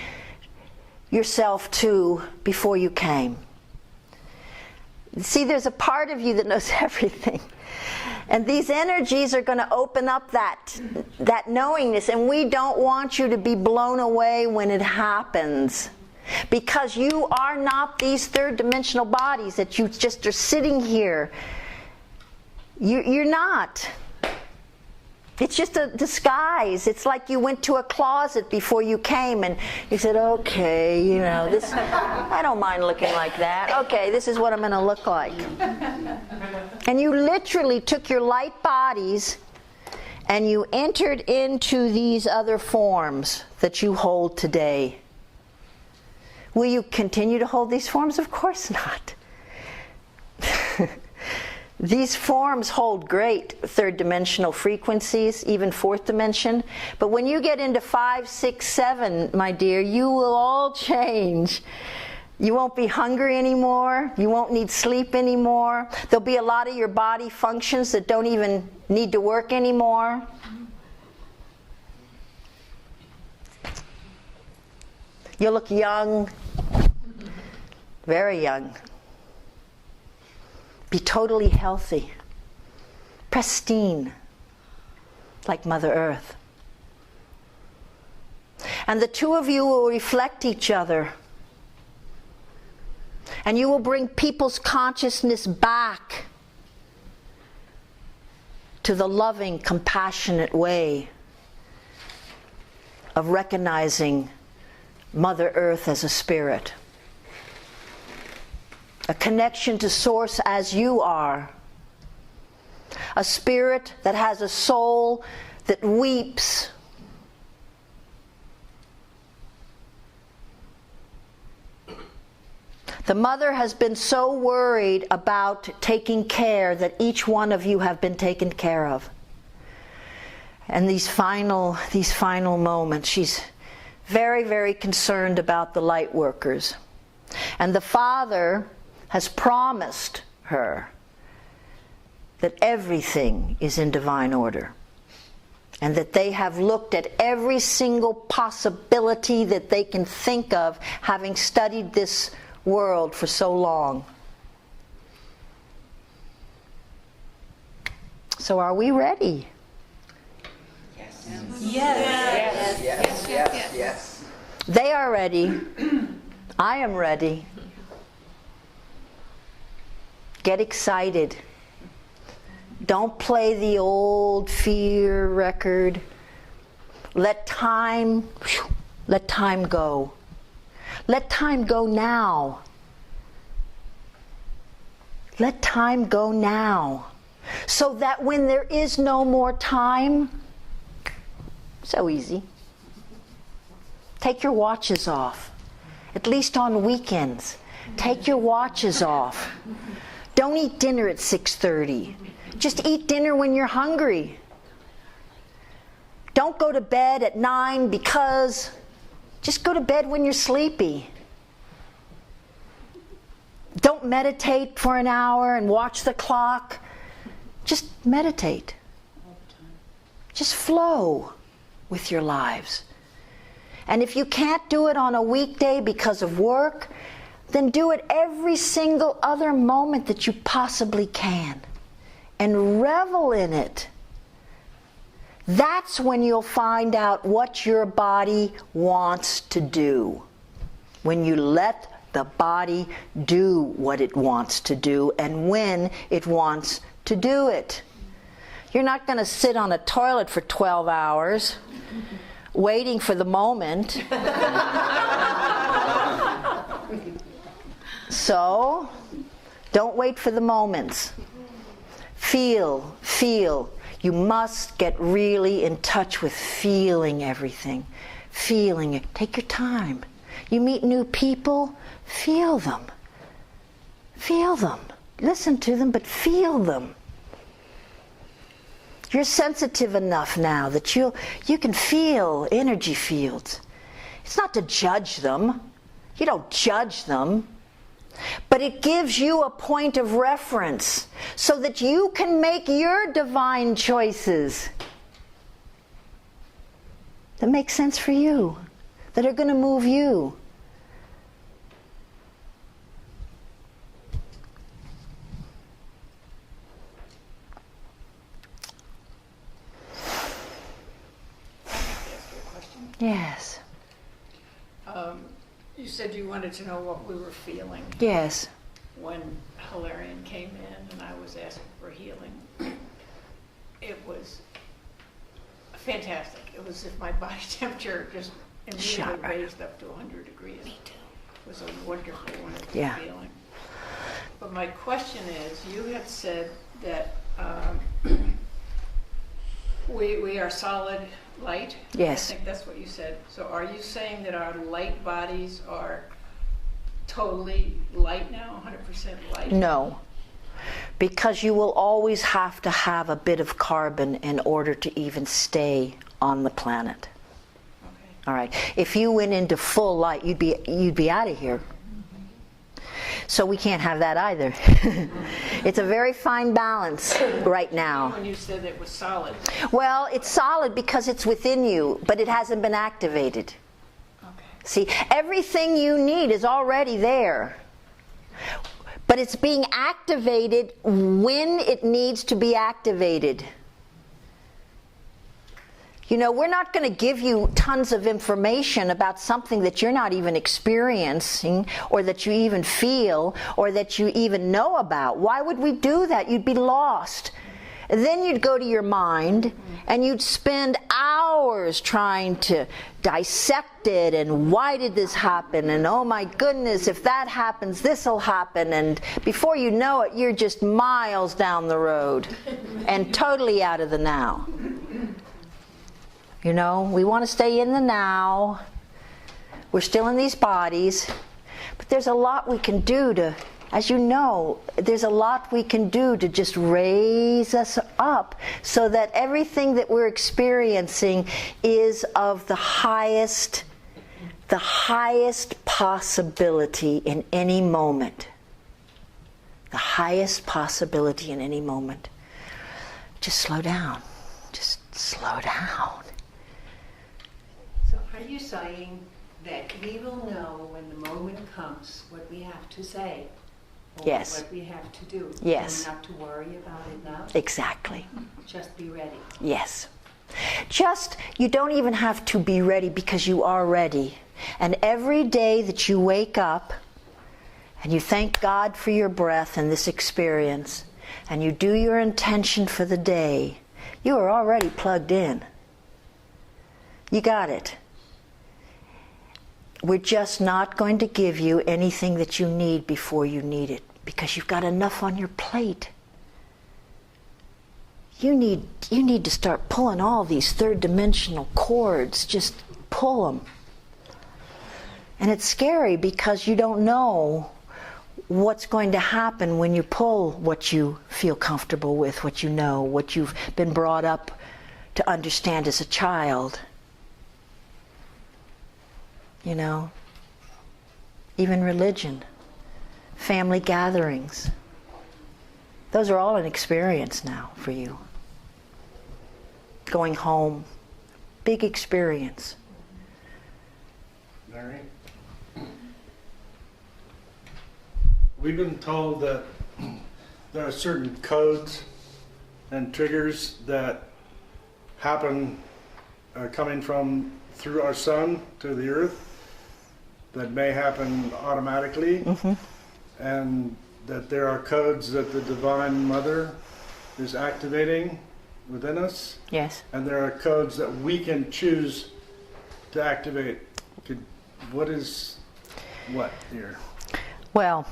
Speaker 1: yourself to before you came. See, there's a part of you that knows everything. And these energies are going to open up that knowingness. And we don't want you to be blown away when it happens. Because you are not these third dimensional bodies that you just are sitting here. You're not. It's just a disguise. It's like you went to a closet before you came and you said, okay, you know, this, I don't mind looking like that. Okay, this is what I'm going to look like. And you literally took your light bodies and you entered into these other forms that you hold today. Will you continue to hold these forms? Of course not. These forms hold great third dimensional frequencies, even fourth dimension. But when you get into 5, 6, 7, my dear, you will all change. You won't be hungry anymore. You won't need sleep anymore. There'll be a lot of your body functions that don't even need to work anymore. You'll look young, very young. Be totally healthy, pristine, like Mother Earth. And the two of you will reflect each other. And you will bring people's consciousness back to the loving, compassionate way of recognizing Mother Earth as a spirit. A connection to Source as you are. A spirit that has a soul that weeps. The Mother has been so worried about taking care that each one of you have been taken care of. And these final moments, she's very, very concerned about the Lightworkers. And the Father has promised her that everything is in divine order. And that they have looked at every single possibility that they can think of, having studied this world for so long. So are we ready?
Speaker 2: Yes.
Speaker 3: Yes.
Speaker 2: Yes. Yes. Yes.
Speaker 1: They are ready. I am ready. Get excited. Don't play the old fear record. Let time go. Let time go now. Let time go now. So that when there is no more time, so easy. Take your watches off. At least on weekends. Take your watches off. Don't eat dinner at 6:30. Just eat dinner when you're hungry. Don't go to bed at 9 because just go to bed when you're sleepy. Don't meditate for an hour and watch the clock. Just meditate. Just flow with your lives. And if you can't do it on a weekday because of work, then do it every single other moment that you possibly can. And revel in it. That's when you'll find out what your body wants to do. When you let the body do what it wants to do and when it wants to do it. You're not going to sit on a toilet for 12 hours waiting for the moment. So, don't wait for the moments. Feel. You must get really in touch with feeling everything. Feeling it. Take your time. You meet new people, feel them. Feel them. Listen to them, but feel them. You're sensitive enough now that you can feel energy fields. It's not to judge them. You don't judge them. But it gives you a point of reference so that you can make your divine choices that make sense for you, that are going to move you. Yes.
Speaker 4: You said you wanted to know what we were feeling.
Speaker 1: Yes.
Speaker 4: When Hilarion came in and I was asking for healing. It was fantastic. It was as if my body temperature just immediately raised up to 100 degrees. Me too. It was a wonderful, wonderful feeling. But my question is, you had said that we are solid light?
Speaker 1: Yes.
Speaker 4: I think that's what you said. So are you saying that our light bodies are totally light now, 100% light?
Speaker 1: No. Because you will always have to have a bit of carbon in order to even stay on the planet.
Speaker 4: Okay.
Speaker 1: All right. If you went into full light, you'd be out of here. So we can't have that either. It's a very fine balance right now.
Speaker 4: When you said it was solid.
Speaker 1: Well, it's solid because it's within you, but it hasn't been activated.
Speaker 4: Okay.
Speaker 1: See, everything you need is already there. But it's being activated when it needs to be activated. You know, we're not going to give you tons of information about something that you're not even experiencing, or that you even feel, or that you even know about. Why would we do that? You'd be lost. And then you'd go to your mind, and you'd spend hours trying to dissect it, and why did this happen, and oh my goodness, if that happens, this'll happen, and before you know it, you're just miles down the road, and totally out of the now. You know, we want to stay in the now. We're still in these bodies. But there's a lot we can do to, as you know, there's a lot we can do to just raise us up so that everything that we're experiencing is of the highest possibility in any moment. The highest possibility in any moment. Just slow down. Just slow down.
Speaker 5: Are you saying that we will know when the moment comes what we have to say? Or
Speaker 1: Yes.
Speaker 5: what we have to do?
Speaker 1: Yes.
Speaker 5: And not to worry about it now?
Speaker 1: Exactly.
Speaker 5: Just be ready.
Speaker 1: Yes. You don't even have to be ready because you are ready. And every day that you wake up and you thank God for your breath and this experience, and you do your intention for the day, you are already plugged in. You got it. We're just not going to give you anything that you need before you need it, because you've got enough on your plate. You need to start pulling all these third-dimensional cords. Just pull them. And it's scary because you don't know what's going to happen when you pull what you feel comfortable with, what you know, what you've been brought up to understand as a child. You know, even religion, family gatherings. Those are all an experience now for you. Going home, big experience.
Speaker 6: Mary? We've been told that there are certain codes and triggers that happen coming from through our sun to the earth that may happen automatically, and that there are codes that the Divine Mother is activating within us,
Speaker 1: Yes.
Speaker 6: and there are codes that we can choose to activate. What here?
Speaker 1: Well,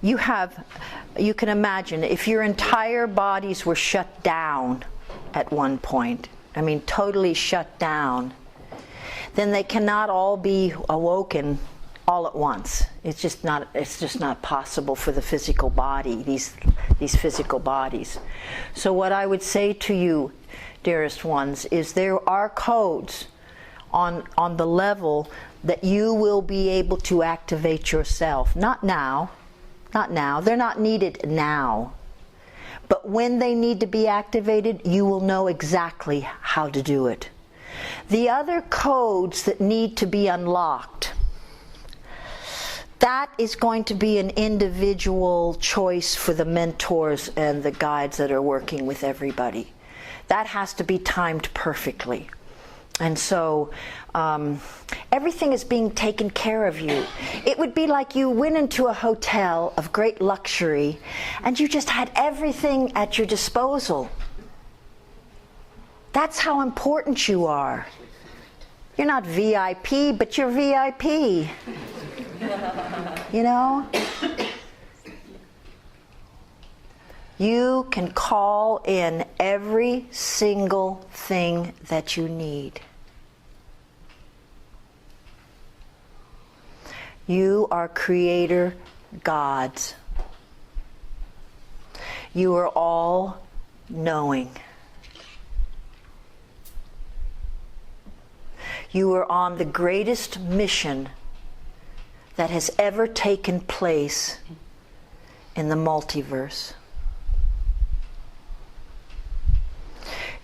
Speaker 1: you can imagine if your entire bodies were shut down at one point, I mean totally shut down, then they cannot all be awoken all at once. It's just not possible for the physical body, these physical bodies. So what I would say to you, dearest ones, is there are codes on the level that you will be able to activate yourself. Not now. They're not needed now. But when they need to be activated, you will know exactly how to do it. The other codes that need to be unlocked, that is going to be an individual choice for the mentors and the guides that are working with everybody. That has to be timed perfectly. And so everything is being taken care of you. It would be like you went into a hotel of great luxury and you just had everything at your disposal. That's how important you are. You're not VIP, but you're VIP. You know? You can call in every single thing that you need. You are creator gods. You are all knowing. You are on the greatest mission that has ever taken place in the multiverse.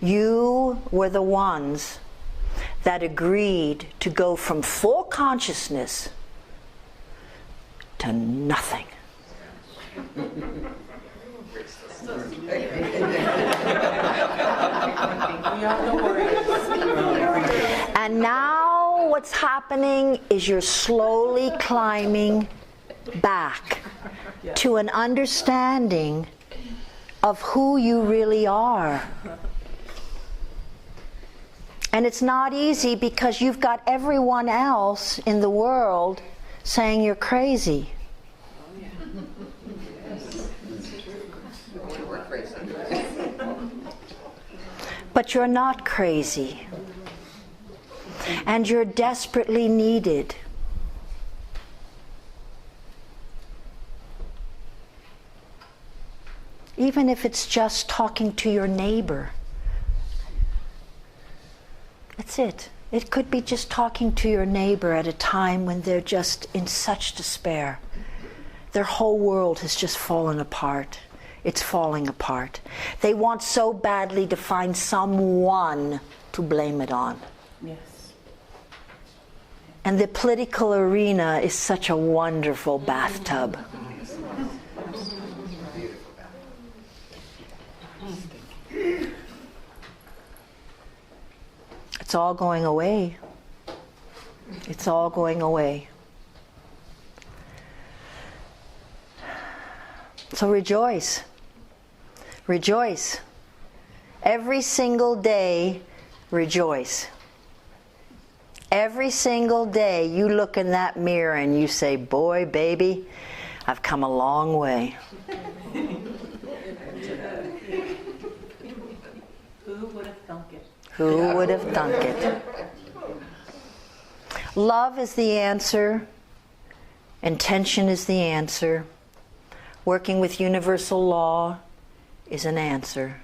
Speaker 1: You were the ones that agreed to go from full consciousness to nothing. And now what's happening is you're slowly climbing back to an understanding of who you really are. And it's not easy because you've got everyone else in the world saying you're crazy. But you're not crazy. And you're desperately needed. Even if it's just talking to your neighbor. That's it. It could be just talking to your neighbor at a time when they're just in such despair. Their whole world has just fallen apart. It's falling apart. They want so badly to find someone to blame it on.
Speaker 5: Yes.
Speaker 1: And the political arena is such a wonderful bathtub. It's all going away. It's all going away. So rejoice. Rejoice. Every single day, rejoice. Every single day you look in that mirror and you say, boy, baby, I've come a long way.
Speaker 5: Who would have thunk it?
Speaker 1: Who would have thunk it? Love is the answer. Intention is the answer. Working with universal law is an answer.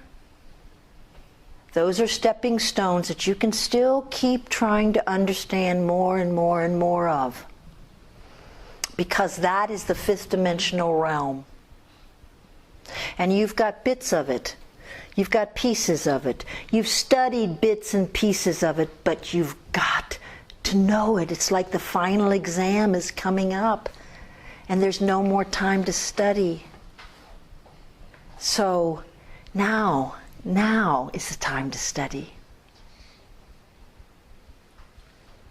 Speaker 1: Those are stepping stones that you can still keep trying to understand more and more and more of. Because that is the fifth dimensional realm. And you've got bits of it. You've got pieces of it. You've studied bits and pieces of it, but you've got to know it. It's like the final exam is coming up, and there's no more time to study. So now is the time to study.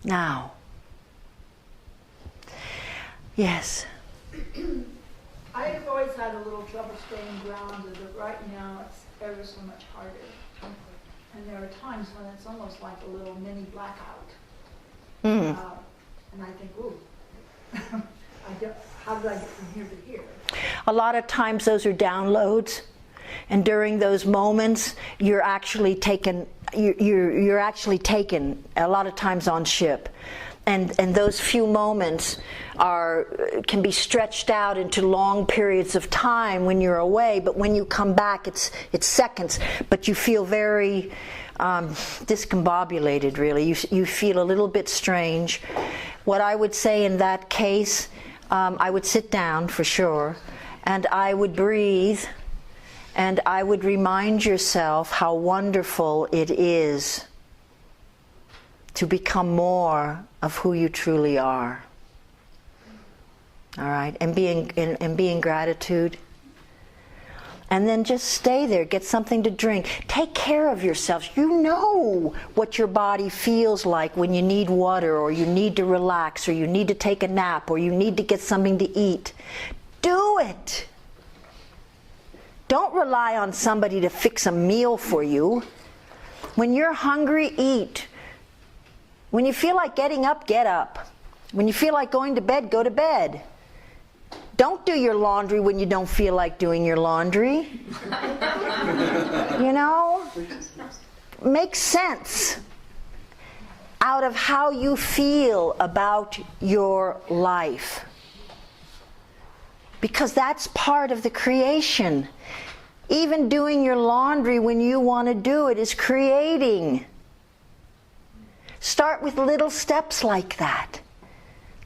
Speaker 1: Now. Yes.
Speaker 7: I've always had a little trouble staying grounded, but right now it's ever so much harder. And there are times when it's almost like a little mini blackout.
Speaker 1: Mm.
Speaker 7: And I think, ooh, how did I get from here to here?
Speaker 1: A lot of times those are downloads, and during those moments you're actually taken a lot of times on ship. and those few moments can be stretched out into long periods of time when you're away, but when you come back it's seconds, but you feel very discombobulated, really. You feel a little bit strange. What I would say in that case, I would sit down for sure, and I would breathe, and I would remind yourself how wonderful it is to become more of who you truly are. All right, and be in gratitude. And then just stay there, get something to drink. Take care of yourselves. You know what your body feels like when you need water, or you need to relax, or you need to take a nap, or you need to get something to eat. Do it. Don't rely on somebody to fix a meal for you. When you're hungry, eat. When you feel like getting up, get up. When you feel like going to bed, go to bed. Don't do your laundry when you don't feel like doing your laundry. You know? Make sense out of how you feel about your life. Because that's part of the creation. Even doing your laundry when you want to do it is creating. Start with little steps like that.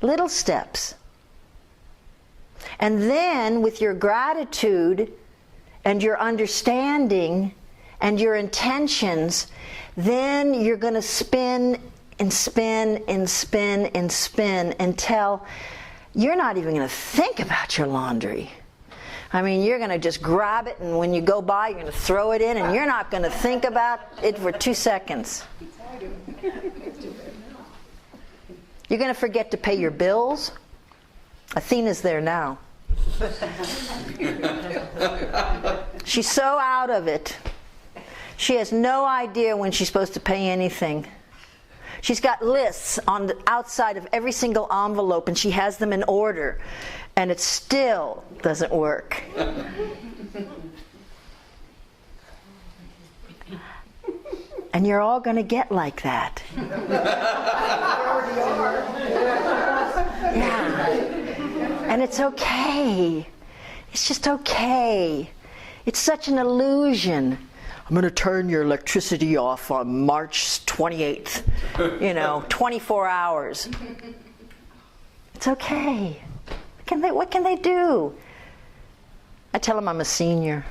Speaker 1: Little steps. And then with your gratitude and your understanding and your intentions, then you're going to spin and spin and spin and spin until you're not even going to think about your laundry. I mean, you're going to just grab it, and when you go by, you're going to throw it in, and you're not going to think about it for 2 seconds. You're going to forget to pay your bills. Athena's there now. She's so out of it. She has no idea when she's supposed to pay anything. She's got lists on the outside of every single envelope, and she has them in order, and it still doesn't work. And you're all going to get like that. Yeah. And it's okay. It's just okay. It's such an illusion. I'm going to turn your electricity off on March 28th. 24 hours. It's okay. What can they do? I tell them I'm a senior.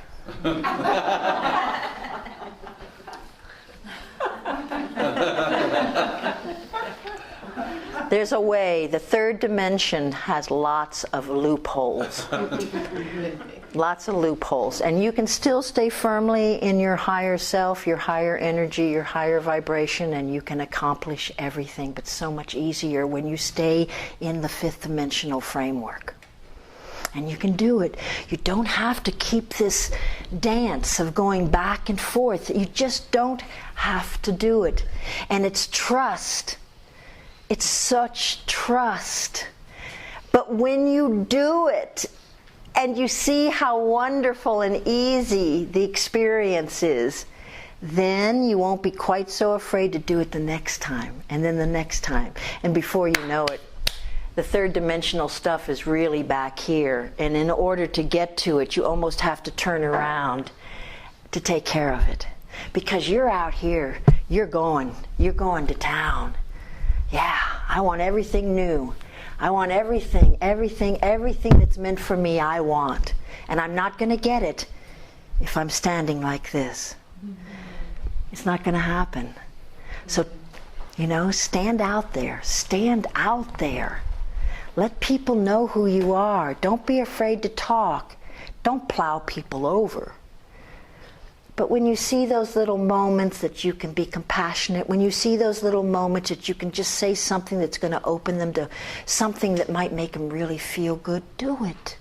Speaker 1: There's a way. The third dimension has lots of loopholes. Lots of loopholes. And you can still stay firmly in your higher self, your higher energy, your higher vibration, and you can accomplish everything, but so much easier when you stay in the fifth dimensional framework. And you can do it. You don't have to keep this dance of going back and forth. You just don't have to do it. And it's trust. It's such trust. But when you do it, and you see how wonderful and easy the experience is, then you won't be quite so afraid to do it the next time, and then the next time. And before you know it, the third dimensional stuff is really back here. And in order to get to it, you almost have to turn around to take care of it. Because you're out here, you're going to town. Yeah, I want everything new. I want everything that's meant for me, I want. And I'm not going to get it if I'm standing like this. It's not going to happen. So, stand out there. Stand out there. Let people know who you are. Don't be afraid to talk. Don't plow people over. But when you see those little moments that you can be compassionate, when you see those little moments that you can just say something that's going to open them to something that might make them really feel good, do it.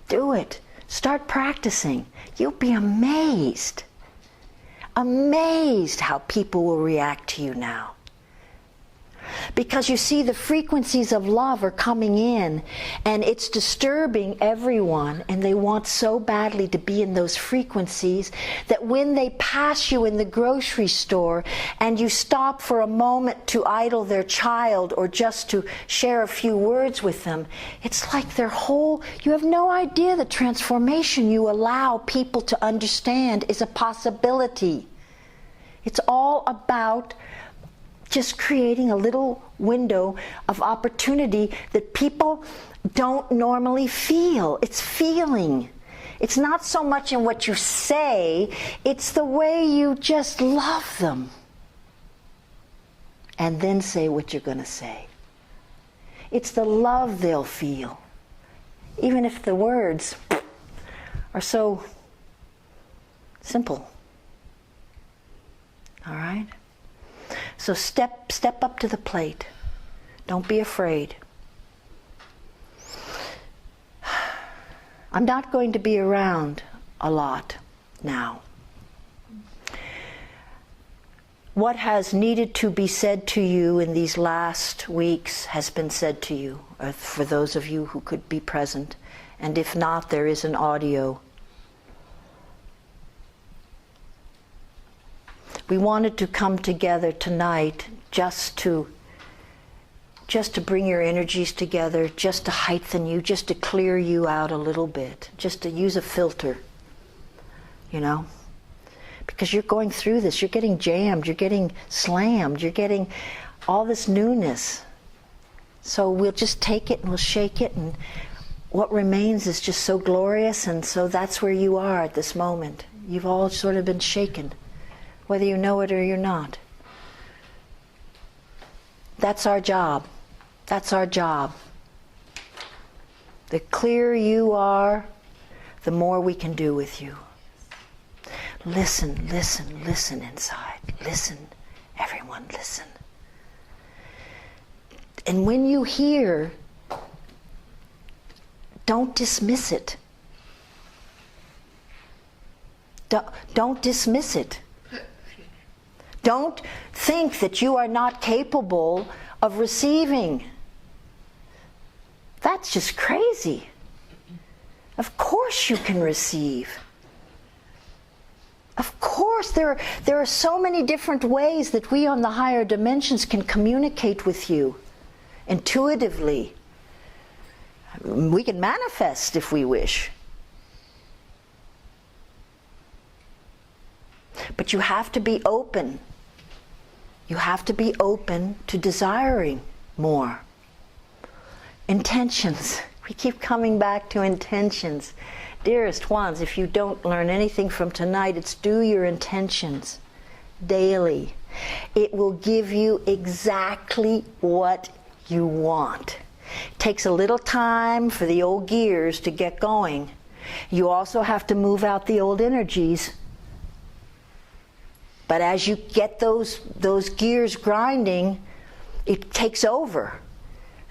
Speaker 1: Do it. Start practicing. You'll be amazed. Amazed how people will react to you now. Because you see, the frequencies of love are coming in, and it's disturbing everyone, and they want so badly to be in those frequencies that when they pass you in the grocery store and you stop for a moment to idle their child or just to share a few words with them, it's like their whole, you have no idea the transformation you allow people to understand is a possibility. It's all about just creating a little window of opportunity that people don't normally feel. It's feeling. It's not so much in what you say, it's the way you just love them. And then say what you're going to say. It's the love they'll feel. Even if the words are so simple. All right? So step up to the plate. Don't be afraid. I'm not going to be around a lot now. What has needed to be said to you in these last weeks has been said to you, for those of you who could be present. And if not, there is an audio. We wanted to come together tonight just to bring your energies together, just to heighten you, just to clear you out a little bit, just to use a filter, you know? Because you're going through this, you're getting jammed, you're getting slammed, you're getting all this newness. So we'll just take it and we'll shake it, and what remains is just so glorious, and so that's where you are at this moment. You've all sort of been shaken, whether you know it or you're not. That's our job. That's our job. The clearer you are, the more we can do with you. Listen, listen, listen inside. Listen, everyone, listen. And when you hear, don't dismiss it. Don't dismiss it. Don't think that you are not capable of receiving. That's just crazy. Of course you can receive. Of course, there are so many different ways that we on the higher dimensions can communicate with you intuitively. We can manifest if we wish. But you have to be open. You have to be open to desiring more. Intentions. We keep coming back to intentions. Dearest ones, if you don't learn anything from tonight, it's do your intentions daily. It will give you exactly what you want. It takes a little time for the old gears to get going. You also have to move out the old energies. But as you get those gears grinding, it takes over.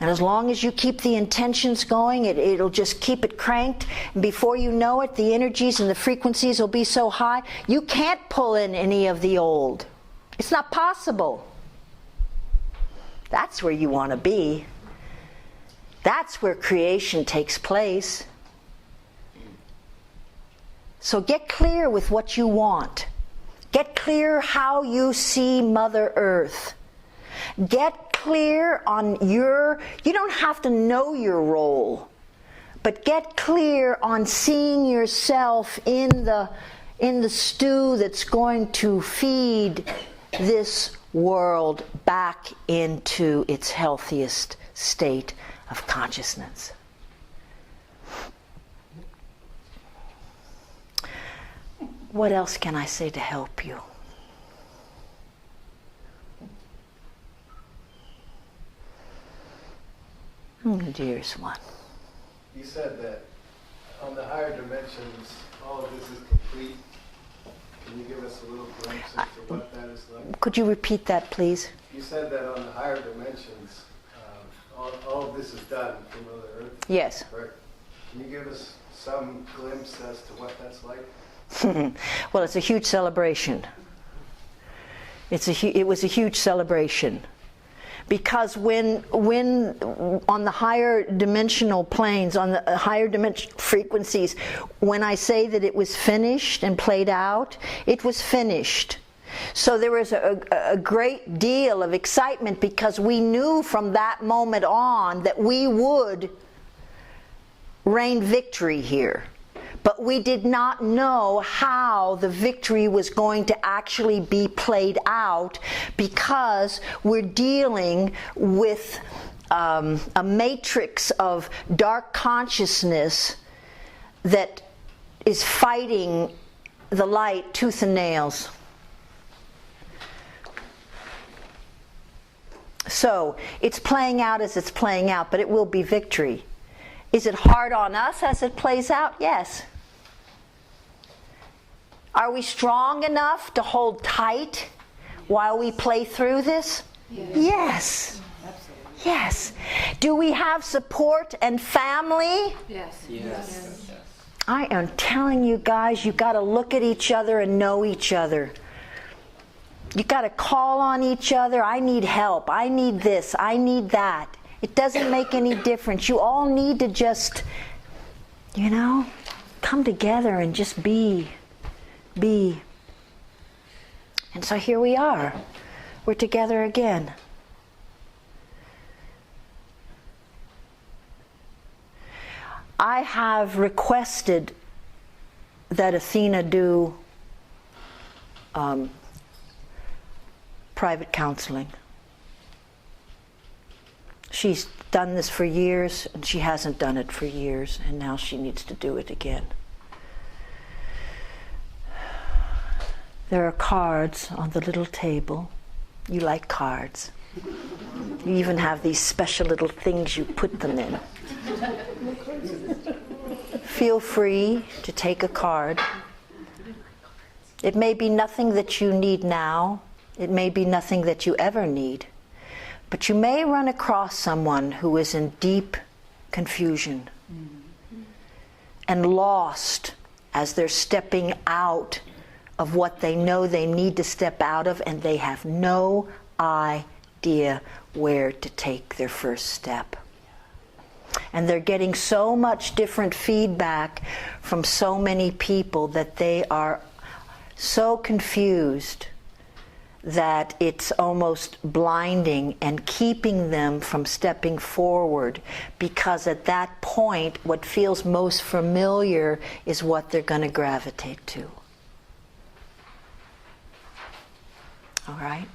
Speaker 1: And as long as you keep the intentions going, it'll just keep it cranked. And before you know it, the energies and the frequencies will be so high, you can't pull in any of the old. It's not possible. That's where you want to be. That's where creation takes place. So get clear with what you want. Get clear how you see Mother Earth. Get clear on you don't have to know your role, but get clear on seeing yourself in the stew that's going to feed this world back into its healthiest state of consciousness. What else can I say to help you? Dearest one.
Speaker 8: You said that on the higher dimensions, all of this is complete. Can you give us a little glimpse as to what that is like?
Speaker 1: Could you repeat that, please?
Speaker 8: You said that on the higher dimensions, all of this is done from Mother Earth.
Speaker 1: Yes.
Speaker 8: Correct. Can you give us some glimpse as to what that's like?
Speaker 1: Well, it's a huge celebration. It was a huge celebration. Because when on the higher dimensional planes, on the higher dimension frequencies, when I say that it was finished and played out, it was finished. So there was a great deal of excitement because we knew from that moment on that we would reign victory here. But we did not know how the victory was going to actually be played out because we're dealing with a matrix of dark consciousness that is fighting the light tooth and nails. So it's playing out as it's playing out, but it will be victory. Is it hard on us as it plays out? Yes. Are we strong enough to hold tight while we play through this? Yes.
Speaker 5: Absolutely.
Speaker 1: Yes. Do we have support and family?
Speaker 5: Yes.
Speaker 8: Yes.
Speaker 1: I am telling you guys, you got to look at each other and know each other. You got to call on each other. I need help. I need this. I need that. It doesn't make any difference. You all need to just, come together and just be. And so here we are. We're together again. I have requested that Athena do private counseling. She's done this for years, and she hasn't done it for years, and now she needs to do it again. There are cards on the little table. You like cards. You even have these special little things you put them in. Feel free to take a card. It may be nothing that you need now. It may be nothing that you ever need. But you may run across someone who is in deep confusion and lost as they're stepping out of what they know they need to step out of, and they have no idea where to take their first step. And they're getting so much different feedback from so many people that they are so confused that it's almost blinding and keeping them from stepping forward, because at that point what feels most familiar is what they're going to gravitate to. All right?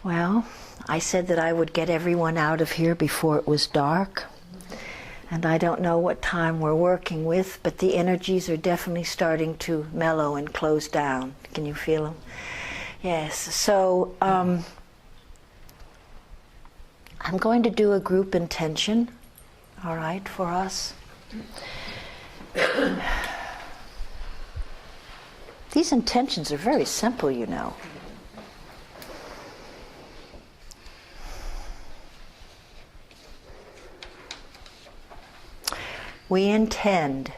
Speaker 1: Well, I said that I would get everyone out of here before it was dark. And I don't know what time we're working with, but the energies are definitely starting to mellow and close down. Can you feel them? Yes. So I'm going to do a group intention, all right, for us. These intentions are very simple, you know. We intend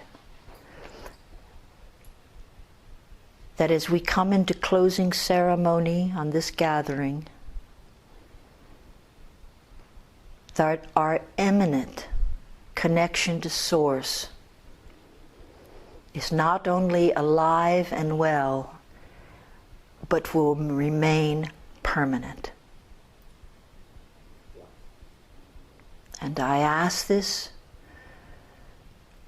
Speaker 1: that as we come into closing ceremony on this gathering, that our imminent connection to Source is not only alive and well, but will remain permanent. And I ask this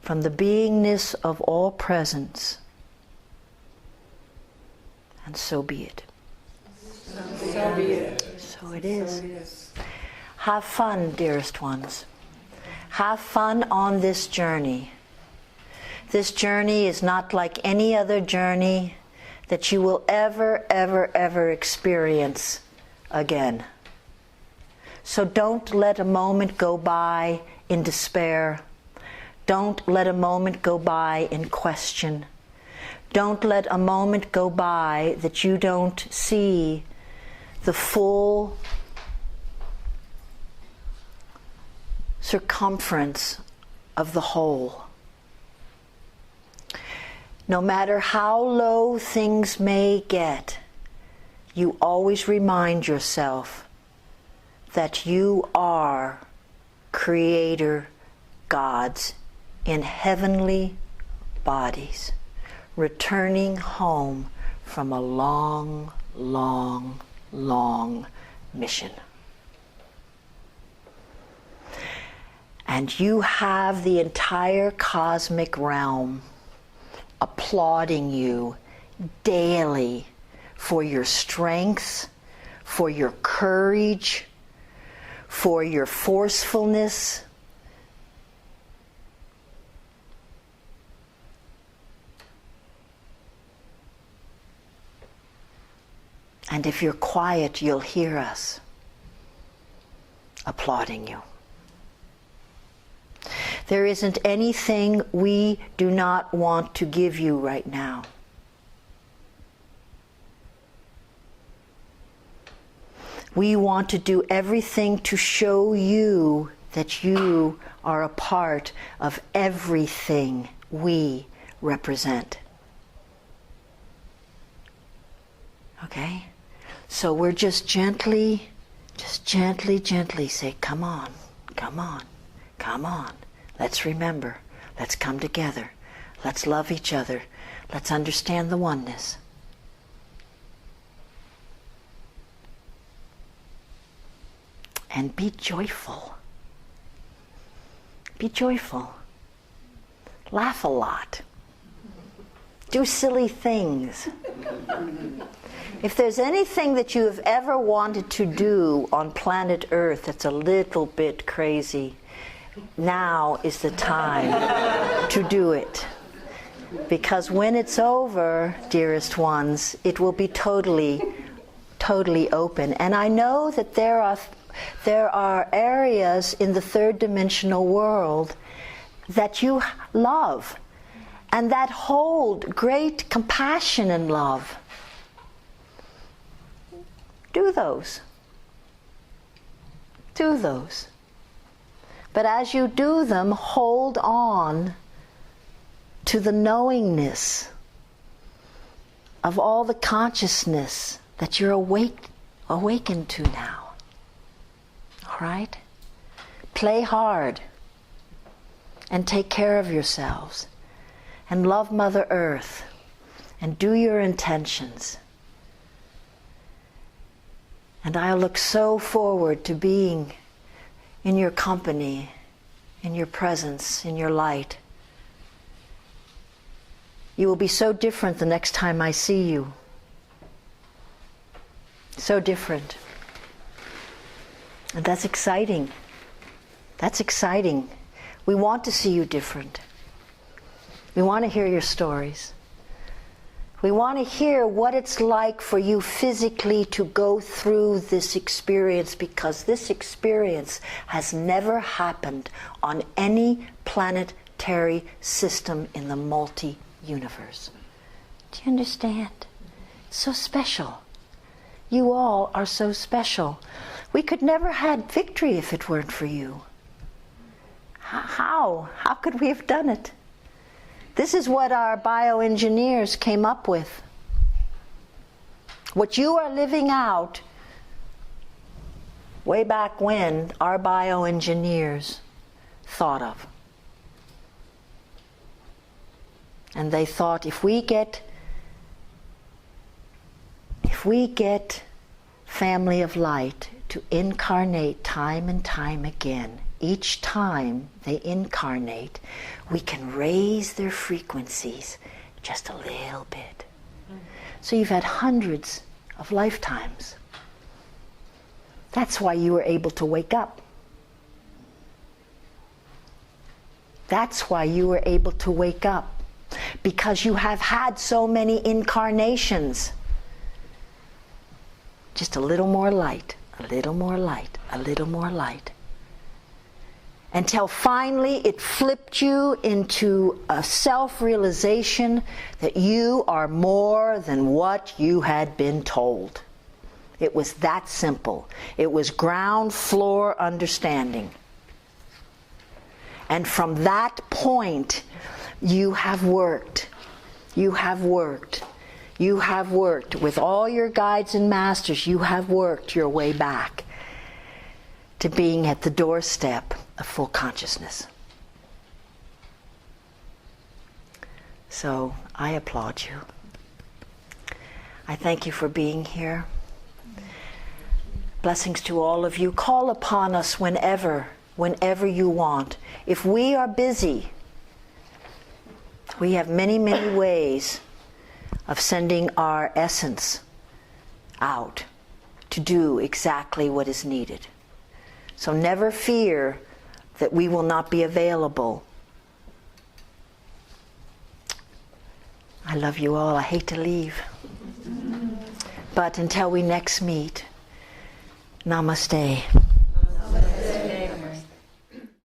Speaker 1: from the beingness of all presence, and so be it.
Speaker 2: So be it.
Speaker 1: So it is. Have fun, dearest ones. Have fun on this journey. This journey is not like any other journey that you will ever experience again. So don't let a moment go by in despair. Don't let a moment go by in question. Don't let a moment go by that you don't see the full circumference of the whole. No matter how low things may get, you always remind yourself that you are creator gods in heavenly bodies, returning home from a long, long, long mission. And you have the entire cosmic realm applauding you daily for your strength, for your courage, for your forcefulness. And if you're quiet, you'll hear us applauding you. There isn't anything we do not want to give you right now. We want to do everything to show you that you are a part of everything we represent. Okay? So we're just gently say, come on, come on, come on. Let's remember. Let's come together. Let's love each other. Let's understand the oneness. And be joyful. Be joyful. Laugh a lot. Do silly things. If there's anything that you have ever wanted to do on planet Earth that's a little bit crazy, now is the time to do it. Because when it's over, dearest ones, it will be totally, totally open. And I know that there are areas in the third dimensional world that you love and that hold great compassion and love. Do those. Do those. But as you do them, hold on to the knowingness of all the consciousness that you're awakened to now. All right? Play hard and take care of yourselves and love Mother Earth and do your intentions. And I look so forward to being in your company, in your presence, in your light. You will be so different the next time I see you. So different. And that's exciting. That's exciting. We want to see you different. We want to hear your stories. We want to hear what it's like for you physically to go through this experience, because this experience has never happened on any planetary system in the multi-universe. Do you understand? It's so special. You all are so special. We could never have victory if it weren't for you. How? How could we have done it? This is what our bioengineers came up with. What you are living out, way back when, our bioengineers thought of. And they thought, if we get family of light to incarnate time and time again, each time they incarnate, we can raise their frequencies just a little bit. So you've had hundreds of lifetimes. That's why you were able to wake up. That's why you were able to wake up. Because you have had so many incarnations. Just a little more light, a little more light, a little more light. Until finally it flipped you into a self-realization that you are more than what you had been told. It was that simple. It was ground floor understanding. And from that point, you have worked. You have worked. You have worked with all your guides and masters. You have worked your way back to being at the doorstep of full consciousness. So I applaud you. I thank you for being here. Blessings to all of you. Call upon us whenever you want. If we are busy, we have many, many ways of sending our essence out to do exactly what is needed. So never fear that we will not be available. I love you all. I hate to leave. But until we next meet, namaste.